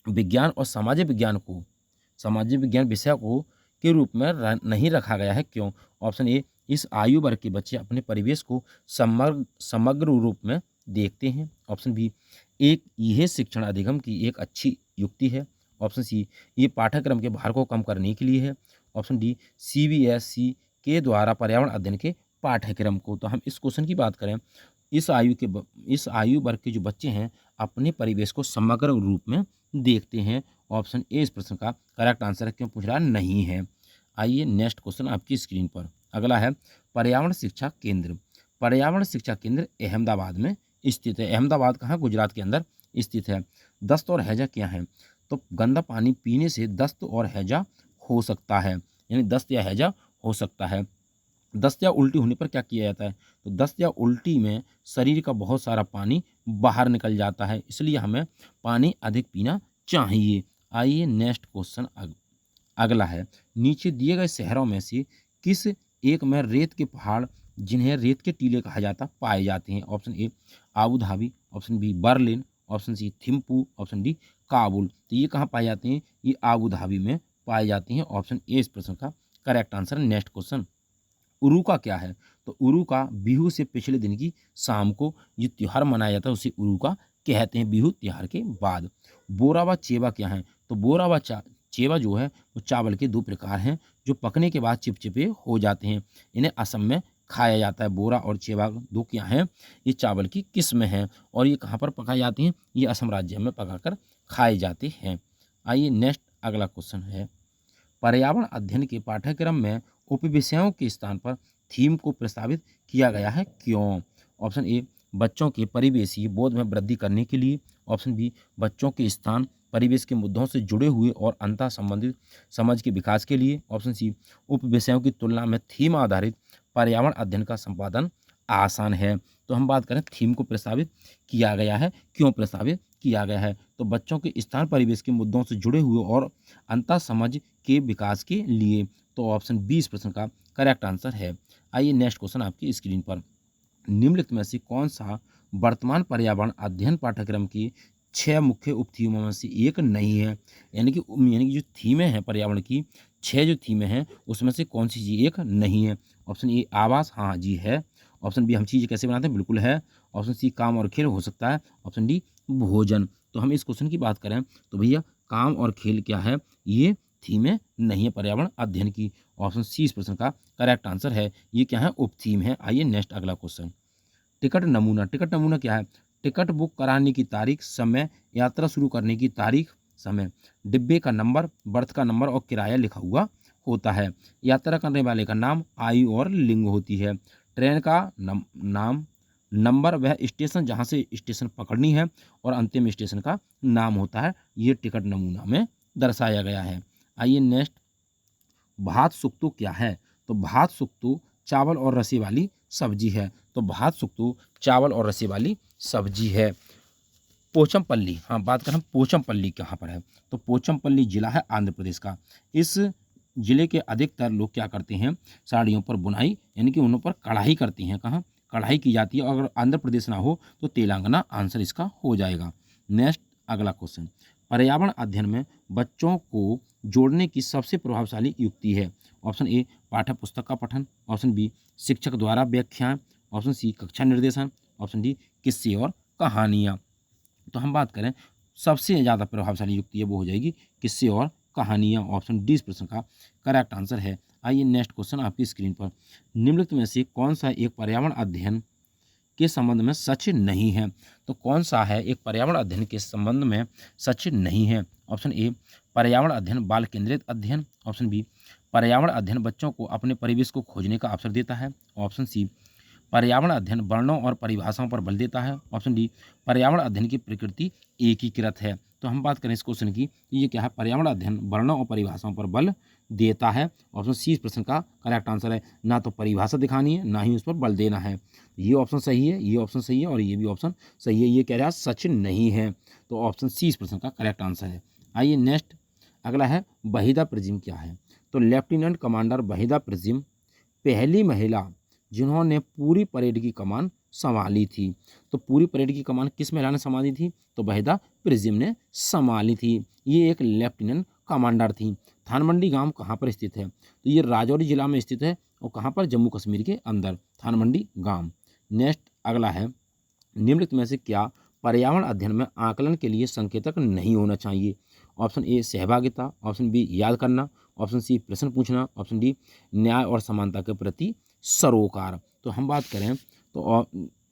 विज्ञान और सामाजिक विज्ञान विषय को के रूप में नहीं रखा गया है, क्यों? ऑप्शन ए, इस आयु वर्ग के बच्चे अपने परिवेश को समग्र रूप में देखते हैं। ऑप्शन बी, एक यह शिक्षण अधिगम की एक अच्छी युक्ति है। ऑप्शन सी, ये पाठ्यक्रम के भार को कम करने के लिए है। ऑप्शन डी, CBSE के द्वारा पर्यावरण अध्ययन के पाठ्यक्रम को। तो हम इस क्वेश्चन की बात करें, इस आयु वर्ग के जो बच्चे हैं अपने परिवेश को समग्र रूप में देखते हैं। ऑप्शन ए इस प्रश्न का करेक्ट आंसर है। क्यों पूछ रहा? नहीं है। आइए नेक्स्ट क्वेश्चन आपकी स्क्रीन पर अगला है, पर्यावरण शिक्षा केंद्र। पर्यावरण शिक्षा केंद्र अहमदाबाद में स्थित है। अहमदाबाद कहाँ? गुजरात के अंदर स्थित है। दस्त और हैजा क्या है? तो गंदा पानी पीने से दस्त और हैजा हो सकता है, यानी दस्त या हैजा हो सकता है। दस्त या उल्टी होने पर क्या किया जाता है? तो दस्त या उल्टी में शरीर का बहुत सारा पानी बाहर निकल जाता है, इसलिए हमें पानी अधिक पीना चाहिए। आइए नेक्स्ट क्वेश्चन अगला है, नीचे दिए गए शहरों में से किस एक में रेत के पहाड़ जिन्हें रेत के टीले कहा जाता पाए जाते हैं? Option A Abu Dhabi, option B Berlin, option C Thimphu, option D Kabul. तो ये कहाँ पाए जाते हैं? ये आबू धाबी में पाए जाते हैं। ऑप्शन ए इस प्रश्न का correct answer. Next question, Uruka क्या है? तो उरुका बिहू से पिछले दिन की शाम को जो त्यौहार मनाया जाता है उसे उरुका कहते हैं, बिहू त्यौहार के बाद। बोरा व चेवा क्या है? तो बोरा व चेवा जो है वो चावल के 2 प्रकार हैं जो पकने के बाद चिपचिपे हो जाते हैं। इन्हें असम में खाया जाता है। बोरा और चेवा 2 क्या हैं? ये चावल की किस्में हैं और ये कहाँ पर पकाई जाती हैं? ये असम राज्य में पकाकर खाए जाते हैं। आइए नेक्स्ट अगला क्वेश्चन है, पर्यावरण अध्ययन के पाठ्यक्रम में उपविषयों के स्थान पर थीम को प्रस्तावित किया गया है, क्यों? ऑप्शन ए, बच्चों के परिवेशीय बोध में वृद्धि करने के लिए। ऑप्शन बी, बच्चों के स्थान परिवेश के मुद्दों से जुड़े हुए और अंतः संबंधित समझ के विकास के लिए। ऑप्शन सी, उपविषयों की तुलना में थीम आधारित पर्यावरण अध्ययन का संपादन आसान है। तो हम बात करें थीम को प्रस्तावित किया गया है, क्यों प्रस्तावित किया गया है? तो बच्चों के स्थान परिवेश के मुद्दों से जुड़े हुए और अंतः समझ के विकास के लिए। तो ऑप्शन बी इस प्रश्न का करेक्ट आंसर है। आइए नेक्स्ट क्वेश्चन आपकी स्क्रीन पर, निम्नलिखित में से कौन सा वर्तमान पर्यावरण अध्ययन पाठ्यक्रम की 6 मुख्य उपथीमों में से एक नहीं है? यानी कि जो थीमें हैं पर्यावरण की, 6 जो थीमें हैं उसमें से कौन सी चीज़ एक नहीं है? ऑप्शन ए आवास, हाँ जी है। ऑप्शन बी हम चीज़ कैसे बनाते हैं, बिल्कुल है। ऑप्शन सी काम और खेल हो सकता है। ऑप्शन डी भोजन। तो हम इस क्वेश्चन की बात करें तो भैया काम और खेल क्या है? ये थीमें नहीं है पर्यावरण अध्ययन की। ऑप्शन सी इस प्रश्न का करेक्ट आंसर है। ये क्या है? उप थीम है। आइए नेक्स्ट अगला क्वेश्चन, टिकट नमूना। टिकट नमूना क्या है? टिकट बुक कराने की तारीख, समय, यात्रा शुरू करने की तारीख, समय, डिब्बे का नंबर, बर्थ का नंबर और किराया लिखा हुआ होता है। यात्रा करने वाले का नाम, आयु और लिंग होती है। ट्रेन का नाम, नंबर वह स्टेशन जहाँ से स्टेशन पकड़नी है और अंतिम स्टेशन का नाम होता है। ये टिकट नमूना में दर्शाया गया है। आइए नेक्स्ट, भात सुक्तू क्या है? तो भात सुक्तू चावल और रसे वाली सब्जी है। तो भात सुक्तू चावल और रसे वाली सब्जी है। पोचमपल्ली, हाँ बात करें पोचमपल्ली कहाँ पर है, तो पोचमपल्ली जिला है आंध्र प्रदेश का। इस जिले के अधिकतर लोग क्या करते हैं, साड़ियों पर बुनाई यानी कि उन पर कढ़ाई करती हैं। कहाँ कढ़ाई की जाती है, अगर आंध्र प्रदेश ना हो तो तेलंगाना आंसर इसका हो जाएगा। नेक्स्ट अगला क्वेश्चन, पर्यावरण अध्ययन में बच्चों को जोड़ने की सबसे प्रभावशाली युक्ति है। ऑप्शन ए पाठ्य पुस्तक का पठन, ऑप्शन बी शिक्षक द्वारा व्याख्याएं, ऑप्शन सी कक्षा निर्देशन, ऑप्शन डी किस्से और कहानियाँ। तो हम बात करें सबसे ज़्यादा प्रभावशाली युक्ति है वो हो जाएगी किस्से और कहानियाँ। ऑप्शन डी इस प्रश्न का करेक्ट आंसर है। आइए नेक्स्ट क्वेश्चन आपकी स्क्रीन पर, निम्नलिखित में से कौन सा एक पर्यावरण अध्ययन के संबंध में सच नहीं है। तो कौन सा है एक पर्यावरण अध्ययन के संबंध में सच नहीं है। ऑप्शन ए पर्यावरण अध्ययन बाल केंद्रित अध्ययन, ऑप्शन बी पर्यावरण अध्ययन बच्चों को अपने परिवेश को खोजने का अवसर देता है, ऑप्शन सी पर्यावरण अध्ययन वर्णों और परिभाषाओं पर बल देता है, ऑप्शन डी पर्यावरण अध्ययन की प्रकृति एकीकृत है। तो हम बात करें इस क्वेश्चन की, ये क्या है, पर्यावरण अध्ययन वर्णों और परिभाषाओं पर बल देता है। ऑप्शन सी इस प्रश्न का करेक्ट आंसर है। ना तो परिभाषा दिखानी है ना ही उस पर बल देना है। ये ऑप्शन सही है, ये ऑप्शन सही है और ये भी ऑप्शन सही है। ये कह रहा है सच नहीं है, तो ऑप्शन सी इस प्रश्न का करेक्ट आंसर है। आइए नेक्स्ट अगला है वहीदा प्रिज्म क्या है। तो लेफ्टिनेंट कमांडर वहीदा प्रिज्म पहली महिला जिन्होंने पूरी परेड की कमान संभाली थी। तो पूरी परेड की कमान किस महिला ने संभाली थी, तो वहीदा प्रिज्म ने संभाली थी। ये एक लेफ्टिनेंट कमांडर थी। थानमंडी गांव कहाँ पर स्थित है, तो ये राजौरी जिला में स्थित है और कहाँ पर, जम्मू कश्मीर के अंदर थानमंडी गांव। नेक्स्ट अगला है, निम्नलिखित में से क्या पर्यावरण अध्ययन में आकलन के लिए संकेतक नहीं होना चाहिए। ऑप्शन ए सहभागिता, ऑप्शन बी याद करना, ऑप्शन सी प्रश्न पूछना, ऑप्शन डी न्याय और समानता के प्रति सरोकार। तो हम बात करें तो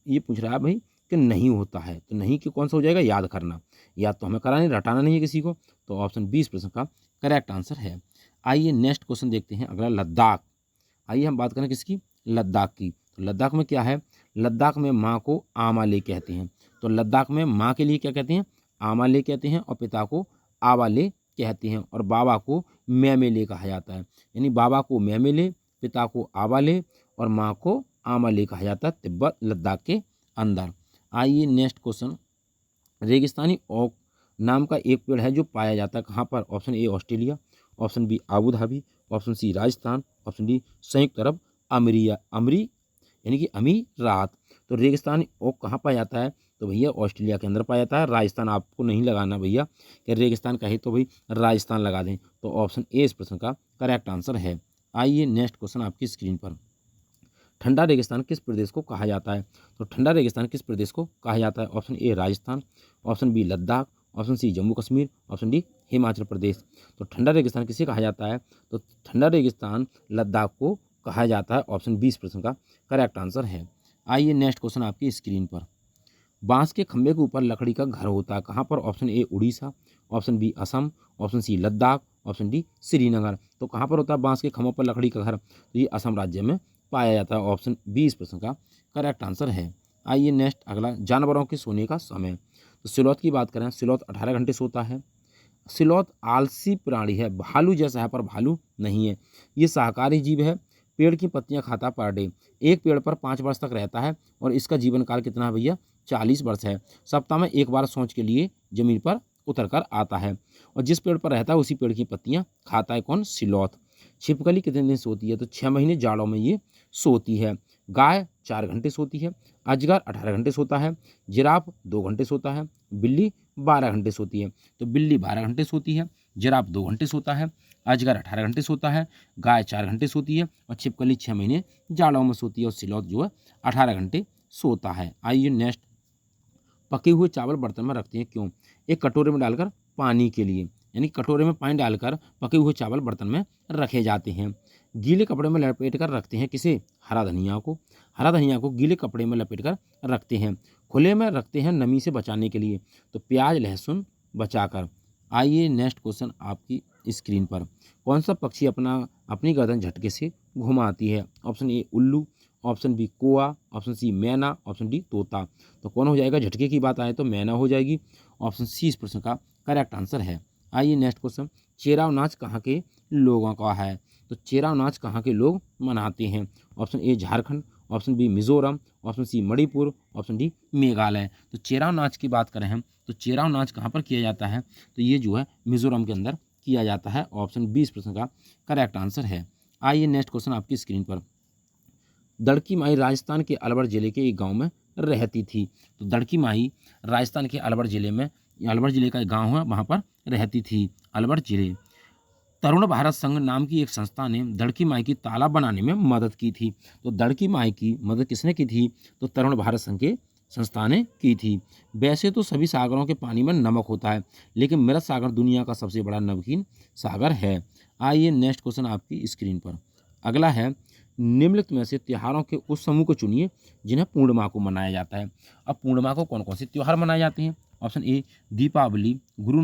ये पूछ रहा है भाई कि नहीं होता है, तो नहीं कि कौन सा हो जाएगा, याद करना। याद तो हमें कराना नहीं, रटाना नहीं है किसी को, तो ऑप्शन बी इस प्रश्न का करेक्ट आंसर है। आइए नेक्स्ट क्वेश्चन देखते हैं अगला, लद्दाख। आइए हम बात करें किसकी, लद्दाख की। तो लद्दाख में क्या है, लद्दाख में माँ को आमाले कहते हैं। तो लद्दाख में माँ के लिए क्या कहते हैं, आमाले कहते हैं, और पिता को आवाले कहते हैं, और बाबा को मैमेले कहा जाता है। यानी बाबा को मैमेले, पिता को आवाले और माँ को आमाले कहा जाता है तिब्बत लद्दाख के अंदर। आइए नेक्स्ट क्वेश्चन, रेगिस्तानी ओक नाम का एक पेड़ है जो पाया जाता है कहाँ पर। Option A Australia, option B Abu Dhabi, option C Rajasthan, option D संयुक्त अरब अमरी यानी कि अमीरात। तो रेगिस्तानी ओक कहाँ पाया जाता है, तो भैया ऑस्ट्रेलिया के अंदर पाया जाता है। राजस्थान आपको नहीं लगाना भैया, कि रेगिस्तान कहे तो भाई राजस्थान लगा दें। तो ऑप्शन ए इस प्रश्न का करेक्ट आंसर है। आइए नेक्स्ट क्वेश्चन आपकी स्क्रीन पर, ठंडा रेगिस्तान किस प्रदेश को कहा जाता है। तो ठंडा रेगिस्तान किस प्रदेश को कहा जाता है। Option A Rajasthan, option B Ladakh, option C Jammu Kashmir, option D Himachal Pradesh. तो ठंडा रेगिस्तान किसे कहा जाता है, तो ठंडा रेगिस्तान लद्दाख को कहा जाता है। ऑप्शन बी इस प्रश्न का करेक्ट आंसर है। आइए नेक्स्ट क्वेश्चन आपकी स्क्रीन पर, बांस के खंभे के ऊपर लकड़ी का घर होता है कहाँ पर। Option A Orissa, option B Assam, option C Ladakh, option D Srinagar. तो कहाँ पर होता है बांस के खंभों पर लकड़ी का घर, तो ये असम राज्य में पाया जाता है। ऑप्शन बी इस प्रश्न का करेक्ट आंसर है। आइए नेक्स्ट अगला, जानवरों के सोने का समय। तो स्लॉथ की बात करें, स्लॉथ 18 घंटे सोता है। स्लॉथ आलसी प्राणी है, भालू जैसा है पर भालू नहीं है। ये शाकाहारी जीव है, पेड़ की पत्तियां खाता पर डे, एक पेड़ पर 5 वर्ष तक रहता है और इसका जीवन काल कितना है भैया, 40 वर्ष है। सप्ताह में एक बार सोच के लिए जमीन पर उतर कर आता है और जिस पेड़ पर रहता है उसी पेड़ की पत्तियां खाता है। कौन, स्लॉथ। छिपकली कितने दिन सोती है, तो 6 महीने जाड़ों में ये सोती है। गाय 4 घंटे सोती है, अजगर 18 घंटे सोता है, जिराफ 2 घंटे सोता है, बिल्ली 12 घंटे सोती है। तो बिल्ली 12 घंटे सोती है, जिराफ 2 घंटे सोता है, अजगर 18 घंटे सोता है, गाय 4 घंटे सोती है और छिपकली 6 महीने जाड़ों में सोती है और स्लॉथ जो है 18 घंटे सोता है। आइए नेक्स्ट, पके हुए चावल बर्तन में रखते हैं क्यों। एक कटोरे में डालकर पानी के लिए, यानी कटोरे में पानी डालकर पके हुए चावल बर्तन में रखे जाते हैं। गीले कपड़े में लपेट कर रखते हैं किसे, हरा धनिया को। हरा धनिया को गीले कपड़े में लपेट कर रखते हैं। खुले में रखते हैं नमी से बचाने के लिए, तो प्याज लहसुन बचाकर। आइए नेक्स्ट क्वेश्चन आपकी स्क्रीन पर, कौन सा पक्षी अपनी गर्दन झटके से घुमाती है। ऑप्शन ए उल्लू, ऑप्शन बी कौआ, ऑप्शन सी मैना, ऑप्शन डी तोता। तो कौन हो जाएगा, झटके की बात आए तो मैना हो जाएगी। ऑप्शन सी इस प्रश्न का करेक्ट आंसर है। आइए नेक्स्ट क्वेश्चन, चेराव नाच कहाँ के लोगों का है। तो चेराव नाच कहाँ के लोग मनाते हैं। Option A Jharkhand, option B Mizoram, option C Manipur, option D Meghalaya. तो चेराव नाच की बात करें हम तो चेराव नाच कहाँ पर किया जाता है, तो ये जो है मिजोरम के अंदर किया जाता है। ऑप्शन बी इस प्रश्न का करेक्ट आंसर है। आइए नेक्स्ट क्वेश्चन आपकी स्क्रीन पर। दड़की माई राजस्थान के अलवर जिले के एक गांव में रहती थी। तो दड़की माई राजस्थान के अलवर जिले में, अलवर जिले का एक गांव है, वहां पर रहती थी, अलवर जिले। तरुण भारत संघ नाम की एक संस्था ने दड़की माई की तालाब बनाने में मदद की थी। तो दड़की माई की मदद किसने की थी, तो तरुण भारत संघ के संस्था ने की थी। वैसे तो सभी सागरों के पानी में नमक होता है, लेकिन मृत सागर दुनिया का सबसे बड़ा नमकीन सागर है। आइए नेक्स्ट क्वेश्चन आपकी स्क्रीन पर। अगला है, निम्नलिखित में से त्योहारों के उस समूह को चुनिए जिन्हें पूर्णिमा को मनाया जाता है। अब पूर्णिमा को कौन कौन से त्योहार मनाए जाते हैं। ऑप्शन ए दीपावली, गुरु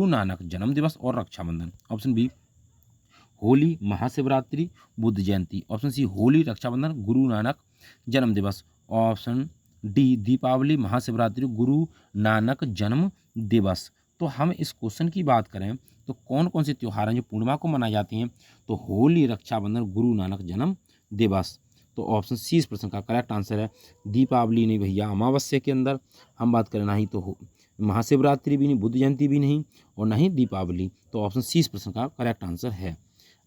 नानक जन्म दिवस और Rakshabandhan. Option B Holi, Mahashivratri, Buddha Jayanti. Option C Holi, Rakshabandhan, Guru Nanak जन्म दिवस। ऑप्शन डी दीपावली, महाशिवरात्रि, गुरु नानक जन्म दिवस। तो हम इस क्वेश्चन की बात करें तो कौन कौन से त्योहार हैं जो पूर्णिमा को मनाए जाते हैं, तो होली, रक्षाबंधन, गुरु नानक जन्म दिवस। तो ऑप्शन सी इस प्रश्न का करेक्ट आंसर है। दीपावली नहीं भैया, अमावस्या के अंदर हम बात करें, ना ही तो महाशिवरात्रि भी नहीं, बुद्ध जयंती भी नहीं, और ना ही दीपावली। तो ऑप्शन सी इस प्रश्न का करेक्ट आंसर है।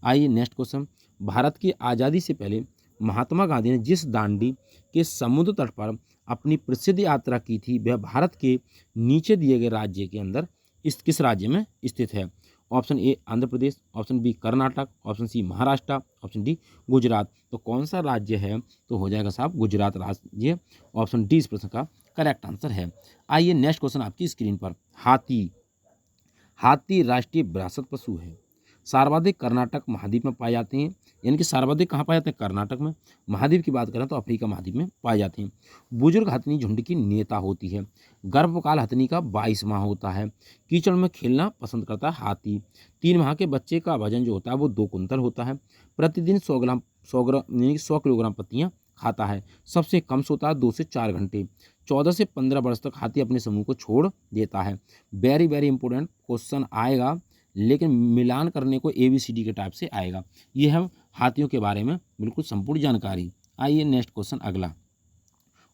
आइए नेक्स्ट क्वेश्चन। भारत की आज़ादी से पहले महात्मा गांधी ने जिस दांडी के समुद्र तट पर अपनी प्रसिद्ध यात्रा की थी, वह भारत के नीचे दिए गए राज्य के अंदर इस किस राज्य में स्थित है। Option A Andhra Pradesh, option B Karnataka, option C Maharashtra, option D Gujarat. तो कौन सा राज्य है, तो हो जाएगा साहब गुजरात राज्य। ऑप्शन डी इस प्रश्न का करेक्ट आंसर है। आइए नेक्स्ट क्वेश्चन आपकी स्क्रीन पर। हाथी, हाथी राष्ट्रीय विरासत पशु है, सर्वाधिक कर्नाटक महाद्वीप में पाए जाते हैं। यानी कि सर्वाधिक कहाँ पाए जाते हैं, कर्नाटक में। महाद्वीप की बात करें तो अफ्रीका महाद्वीप में पाए जाते हैं। बुजुर्ग हथनी झुंड की नेता होती है। गर्भकाल हथनी का 22 माह होता है। कीचड़ में खेलना पसंद करता है हाथी। 3 माह के बच्चे का वजन जो होता है वो 2 कुंतल होता है। प्रतिदिन 100 यानी कि 100 किलोग्राम पत्तियाँ खाता है। सबसे कम सोता है 2 से 4 घंटे। 14 से 15 वर्ष तक हाथी अपने समूह को छोड़ देता है। वेरी वेरी इंपॉर्टेंट क्वेश्चन आएगा, लेकिन मिलान करने को ABCD के टाइप से आएगा। ये है हाथियों के बारे में बिल्कुल संपूर्ण जानकारी। आइए नेक्स्ट क्वेश्चन अगला।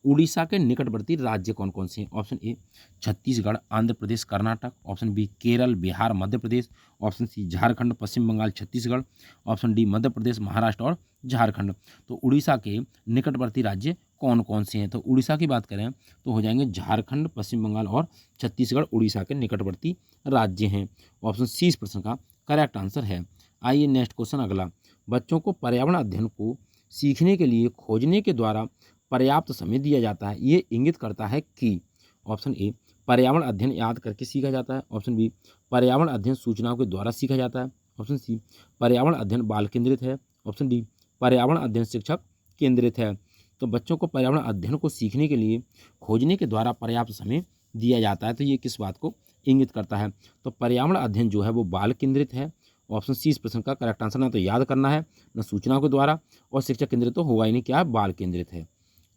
उड़ीसा के निकटवर्ती राज्य कौन कौन से हैं। Option A Chhattisgarh, Andhra Pradesh, Karnataka. Option B Kerala, Bihar, Madhya Pradesh. Option C Jharkhand, Paschim Bengal, Chhattisgarh. Option D Madhya Pradesh, Maharashtra और झारखंड। तो उड़ीसा के निकटवर्ती राज्य कौन कौन से हैं, तो उड़ीसा की बात करें तो हो जाएंगे झारखंड, पश्चिम बंगाल और छत्तीसगढ़ उड़ीसा के निकटवर्ती राज्य हैं। ऑप्शन सी इस प्रश्न का करेक्ट आंसर है। आइए नेक्स्ट क्वेश्चन अगला। बच्चों को पर्यावरण अध्ययन को सीखने के लिए खोजने के द्वारा पर्याप्त समय दिया जाता है, ये इंगित करता है कि। ऑप्शन ए पर्यावरण अध्ययन याद करके सीखा जाता है। ऑप्शन बी पर्यावरण अध्ययन सूचनाओं के द्वारा सीखा जाता है। ऑप्शन सी पर्यावरण अध्ययन बाल केंद्रित है। ऑप्शन डी पर्यावरण अध्ययन शिक्षक केंद्रित है। तो बच्चों को पर्यावरण अध्ययन को सीखने के लिए खोजने के द्वारा पर्याप्त समय दिया जाता है, तो ये किस बात को इंगित करता है, तो पर्यावरण अध्ययन जो है वो बाल केंद्रित है। ऑप्शन सी इस प्रश्न का करेक्ट आंसर। ना तो याद करना है, न सूचनाओं के द्वारा, और शिक्षक केंद्रित तो होगा ही नहीं, क्या बाल केंद्रित है।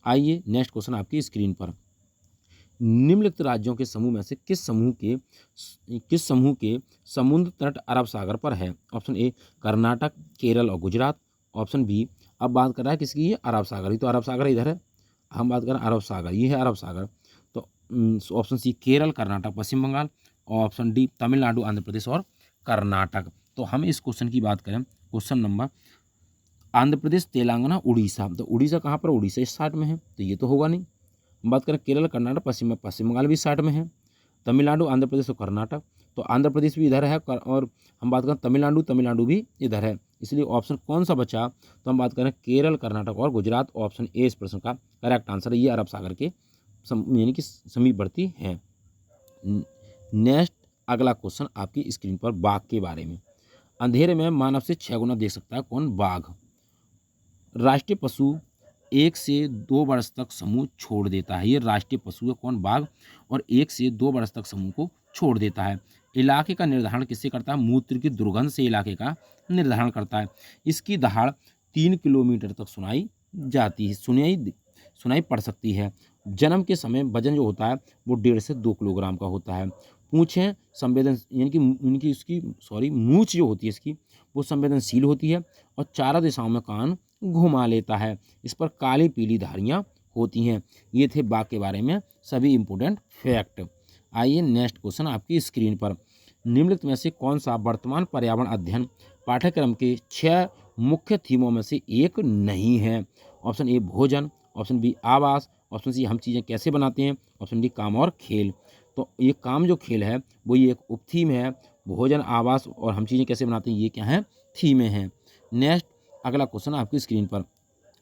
आइए नेक्स्ट क्वेश्चन आपकी स्क्रीन पर। निम्नलिखित राज्यों के समूह में से किस समूह के समुद्र तट अरब सागर पर है। ऑप्शन ए कर्नाटक, केरल और गुजरात। ऑप्शन बी, अब बात कर रहा है किसकी, ये अरब सागर, ही तो अरब सागर इधर है, हम बात कर रहे हैं अरब सागर, ये है अरब सागर। तो ऑप्शन सी केरल, कर्नाटक, पश्चिम बंगाल। ऑप्शन डी तमिलनाडु, आंध्र प्रदेश और कर्नाटक। तो हम इस क्वेश्चन की बात करें, क्वेश्चन नंबर आंध्र प्रदेश, तेलंगाना, उड़ीसा। तो उड़ीसा कहाँ पर, उड़ीसा इस साइड में है, तो ये तो होगा नहीं। हम बात करें केरल, कर्नाटक, पश्चिम बंगाल भी इस साइड में है। तमिलनाडु, आंध्र प्रदेश और कर्नाटक, तो आंध्र प्रदेश भी इधर है, और हम बात करें तमिलनाडु भी इधर है। इसलिए ऑप्शन कौन सा बचा, तो हम बात करें केरल, कर्नाटक और गुजरात। ऑप्शन ए इस प्रश्न का करेक्ट आंसर है। ये अरब सागर के यानी कि समीपवर्ती हैं। नेक्स्ट अगला क्वेश्चन आपकी स्क्रीन पर बाघ के बारे में। अंधेरे में मानव से 6 गुना देख सकता है कौन, बाघ। राष्ट्रीय पशु 1 से 2 वर्ष तक समूह छोड़ देता है, ये राष्ट्रीय पशु है कौन, बाघ, और 1 से 2 वर्ष तक समूह को छोड़ देता है। इलाके का निर्धारण किससे करता है, मूत्र की दुर्गंध से इलाके का निर्धारण करता है। इसकी दहाड़ 3 किलोमीटर तक सुनाई जाती है, सुनाई पड़ सकती है। जन्म के समय वजन जो होता है वो 1.5 से 2 किलोग्राम का होता है। पूंछें यानी कि मूंछ जो होती है इसकी वो संवेदनशील होती है, और चारों दिशाओं में कान घुमा लेता है। इस पर काली पीली धारियाँ होती हैं। ये थे बाघ के बारे में सभी इंपॉर्टेंट फैक्ट। आइए नेक्स्ट क्वेश्चन आपकी स्क्रीन पर। निम्नलिखित में से कौन सा वर्तमान पर्यावरण अध्ययन पाठ्यक्रम के 6 मुख्य थीमों में से एक नहीं है? ऑप्शन ए भोजन, ऑप्शन बी आवास, ऑप्शन सी हम चीज़ें कैसे बनाते हैं, ऑप्शन डी काम और खेल। तो ये काम जो खेल है वो ये एक उपथीम है। भोजन, आवास और हम चीज़ें कैसे बनाते हैं ये क्या है, थीमें हैं। नेक्स्ट अगला क्वेश्चन आपकी स्क्रीन पर।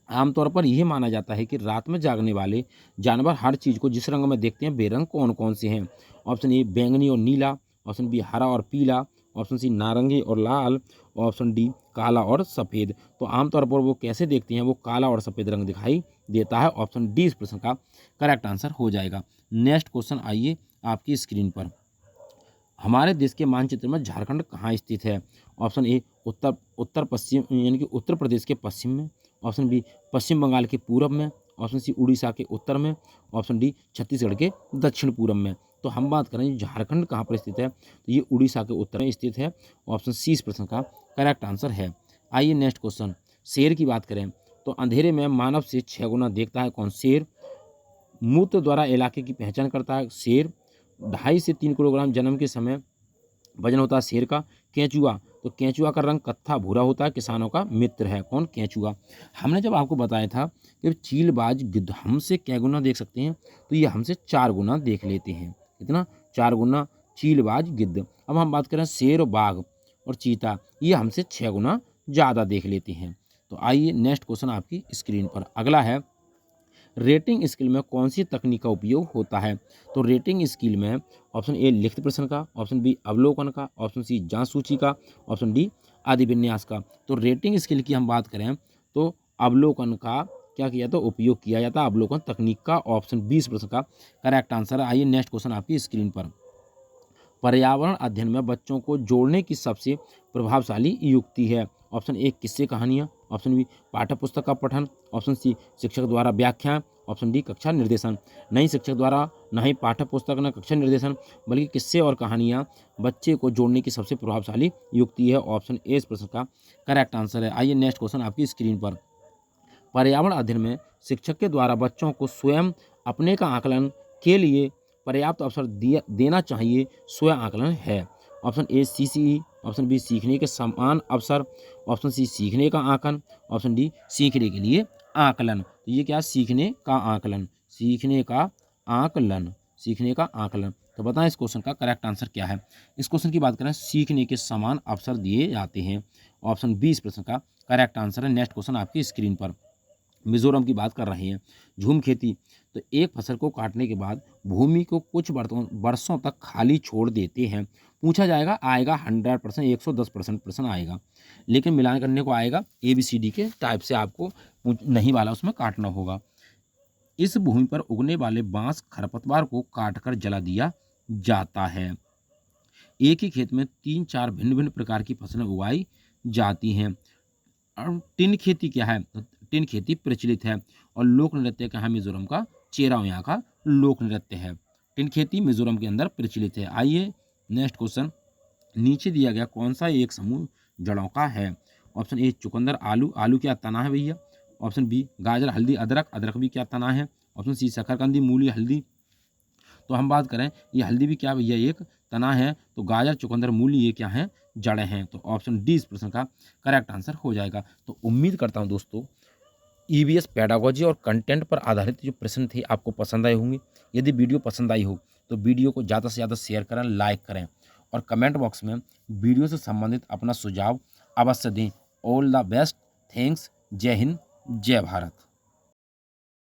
आमतौर पर यह माना जाता है कि रात में जागने वाले जानवर हर चीज़ को जिस रंग में देखते हैं वे रंग कौन कौन से हैं? ऑप्शन ए बैंगनी और नीला, ऑप्शन बी हरा और पीला, ऑप्शन सी नारंगी और लाल, ऑप्शन डी काला और सफ़ेद। तो आमतौर पर वो कैसे देखते हैं, वो काला और सफ़ेद रंग दिखाई देता है। ऑप्शन डी इस प्रश्न का करेक्ट आंसर हो जाएगा। नेक्स्ट क्वेश्चन आइए आपकी स्क्रीन पर। हमारे देश के मानचित्र में झारखंड कहाँ स्थित है? ऑप्शन ए उत्तर पश्चिम यानी कि उत्तर प्रदेश के पश्चिम में, ऑप्शन बी पश्चिम बंगाल के पूरब में, ऑप्शन सी उड़ीसा के उत्तर में, ऑप्शन डी छत्तीसगढ़ के दक्षिण पूरब में। तो हम बात करें झारखंड कहाँ पर स्थित है, तो ये उड़ीसा के उत्तर में स्थित है। ऑप्शन सी इस प्रश्न का करेक्ट आंसर है। आइए नेक्स्ट क्वेश्चन। शेर की बात करें तो अंधेरे में मानव से 6 गुना देखता है कौन? शेर। मूत्र द्वारा इलाके की पहचान करता है शेर। 2.5 से 3 किलोग्राम जन्म के समय वजन होता है शेर का। केंचुआ, तो केंचुआ का रंग कत्था भूरा होता है, किसानों का मित्र है। कौन? केंचुआ। हमने जब आपको बताया था कि चीलबाज गिद्ध हमसे क्या गुना देख सकते हैं, तो ये हमसे 4 गुना देख लेते हैं। कितना? 4 गुना चीलबाज गिद्ध। अब हम बात करें शेर, बाघ और चीता, ये हमसे 6 गुना ज़्यादा देख लेते हैं। तो आइए नेक्स्ट क्वेश्चन आपकी स्क्रीन पर। अगला है रेटिंग स्किल में कौन सी तकनीक का उपयोग होता है? तो रेटिंग स्किल में ऑप्शन ए लिखित प्रश्न का, ऑप्शन बी अवलोकन का, ऑप्शन सी जांच सूची का, ऑप्शन डी आदि विन्यास का। तो रेटिंग स्किल की हम बात करें तो अवलोकन का क्या किया था, उपयोग किया जाता है, अवलोकन तकनीक का। ऑप्शन बी इस प्रश्न का करेक्ट आंसर है। आइए नेक्स्ट क्वेश्चन आपकी स्क्रीन पर। पर्यावरण अध्ययन में बच्चों को जोड़ने की सबसे प्रभावशाली युक्ति है? ऑप्शन ए किस्से कहानियाँ, ऑप्शन बी पाठ्य पुस्तक का पठन, ऑप्शन सी शिक्षक द्वारा व्याख्यान, ऑप्शन डी कक्षा निर्देशन। नहीं शिक्षक द्वारा, न ही पाठ्य पुस्तक, न कक्षा निर्देशन, बल्कि किस्से और कहानियाँ बच्चे को जोड़ने की सबसे प्रभावशाली युक्ति है। ऑप्शन ए इस प्रश्न का करेक्ट आंसर है। आइए नेक्स्ट क्वेश्चन आपकी स्क्रीन पर। पर्यावरण अध्ययन में शिक्षक के द्वारा बच्चों को स्वयं अपने का आकलन के लिए पर्याप्त अवसर देना चाहिए, स्वयं आकलन है। Option A CCE, option B सीखने के समान अवसर, ऑप्शन सी सीखने का आकलन, ऑप्शन डी सीखने के लिए आकलन। तो ये क्या? सीखने का आकलन, सीखने का आकलन, सीखने का आकलन। तो बताएं इस क्वेश्चन का करेक्ट आंसर क्या है? इस क्वेश्चन की बात करें सीखने के समान अवसर दिए जाते हैं। ऑप्शन बी इस प्रश्न का करेक्ट आंसर है। नेक्स्ट क्वेश्चन आपकी स्क्रीन पर। मिजोरम की बात कर रहे हैं। झूम खेती, तो एक फसल को काटने के बाद भूमि को कुछ वर्षों तक खाली छोड़ देते हैं। पूछा जाएगा, आएगा 100%, 110% प्रश्न आएगा, लेकिन मिलान करने को आएगा ABCD के टाइप से, आपको नहीं वाला उसमें काटना होगा। इस भूमि पर उगने वाले बांस खरपतवार को काटकर जला दिया जाता है। एक ही खेत में 3-4 भिन्न भिन्न प्रकार की फसलें उगाई जाती हैं। और टिन खेती क्या है? टिन खेती प्रचलित है। और लोक नृत्य क्या है? मिजोरम का चेराव यहाँ का लोक नृत्य है। टिन खेती मिजोरम के अंदर प्रचलित है। आइए नेक्स्ट क्वेश्चन। नीचे दिया गया कौन सा एक समूह जड़ों का है? ऑप्शन ए चुकंदर, आलू, आलू क्या तना है भैया? ऑप्शन बी गाजर, हल्दी, अदरक, अदरक भी क्या तना है? ऑप्शन सी शकरकंदी, मूली, हल्दी। तो हम बात करें ये हल्दी भी क्या भैया? एक तना है। तो गाजर, चुकंदर, मूली ये क्या है? जड़ें हैं। तो ऑप्शन डी इस प्रश्न का करेक्ट आंसर हो जाएगा। तो उम्मीद करता हूं दोस्तों EVS पेडागोजी और कंटेंट पर आधारित जो प्रश्न थे आपको पसंद आए होंगे। यदि वीडियो पसंद आई हो तो वीडियो को ज़्यादा से ज़्यादा शेयर करें, लाइक करें और कमेंट बॉक्स में वीडियो से संबंधित अपना सुझाव अवश्य दें। ऑल द बेस्ट, थैंक्स, जय हिंद, जय भारत।